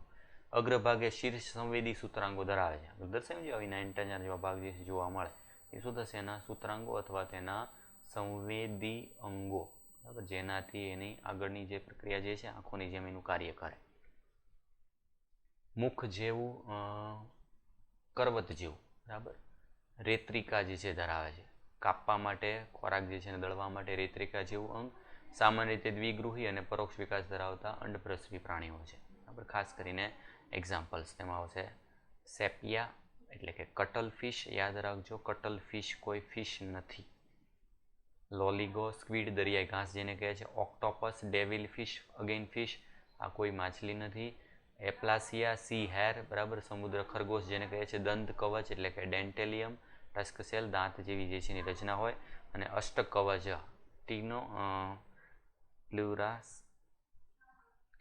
અગ્રભાગે શીર્ષ સંવેદી સૂત્રાંગો ધરાવે છે. દર્શાવ્યું છે આવી નાઇન્ટેના જેવા ભાગ જે જોવા મળે એ શું થશે, એના સૂત્રાંગો અથવા તેના સંવેદી અંગો. બરાબર. જેનાથી એની આગળની જે પ્રક્રિયા જે છે આંખોની જેમ એનું કાર્ય કરે. મુખ જેવું, કરવત જેવું. બરાબર. રેત્રિકા જે છે ધરાવે છે. કાપવા માટે, ખોરાક જે છે દળવા માટે રેત્રિકા જેવું અંગ. સામાન્ય રીતે દ્વિગૃહી અને પરોક્ષ વિકાસ ધરાવતા અંડપ્રસવી પ્રાણીઓ છે. બરાબર. ખાસ કરીને એક્ઝામ્પલ્સ તેમાં આવશે સેપિયા એટલે કે કટલ ફિશ. યાદ રાખજો, કટલ ફિશ કોઈ ફિશ નથી. લોલીગો, સ્ક્વિડ દરિયાઈ ઘાસ જેને કહે છે. Octopus, devil fish again fish, આ કોઈ માછલી નથી. એપ્લાસિયા, સી હેર બરાબર, સમુદ્ર ખરગોશ જેને કહે છે. દંત કવચ એટલે કે ડેન્ટેલિયમ, ટસ્કસેલ દાંત જેવી જે છે એની રચના હોય. અને અષ્ટક કવચ ટીનો પ્લુરાસ,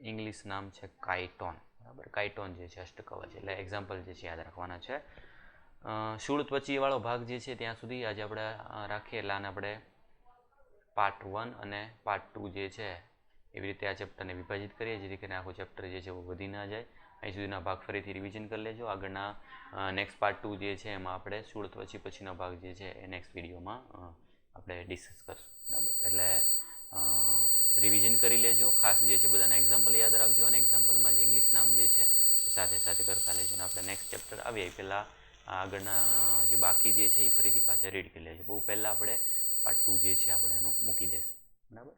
ઇંગ્લિશ નામ છે કાઇટોન. બરાબર. કાઇટોન જે છે અષ્ટક કવચ, એટલે એક્ઝામ્પલ જે છે યાદ રાખવાના છે. શૂળ ત્વચી વાળો ભાગ જે છે ત્યાં સુધી આજે આપણે રાખીએ. એટલે આને આપણે પાર્ટ 1 અને પાર્ટ 2 જે છે એવી રીતે આ ચેપ્ટરને વિભાજિત કરીએ, જેથી કરીને આખું ચેપ્ટર જે છે એ વધી ના જાય. અહીં સુધીના ભાગ ફરીથી રિવિઝન કરી લેજો. આગળના નેક્સ્ટ પાર્ટ 2 જે છે એમાં આપણે શૂળ ત્વચી પછીનો ભાગ જે છે એ નેક્સ્ટ વિડીયોમાં આપણે ડિસ્કસ કરશું. બરાબર. એટલે રિવિઝન કરી લેજો. ખાસ જે છે બધાના એક્ઝામ્પલ યાદ રાખજો, અને એક્ઝામ્પલમાં જે ઇંગ્લિશ નામ જે છે એ સાથે સાથે કરતા લેજો. અને આપણે નેક્સ્ટ ચેપ્ટર આવીએ પહેલાં આગળના જે બાકી જે છે એ ફરીથી પાછા રીડ કરી લેજો. બહુ પહેલાં આપણે પાર્ટ 2 જે છે આપણે એનું મૂકી દઈશું. બરાબર.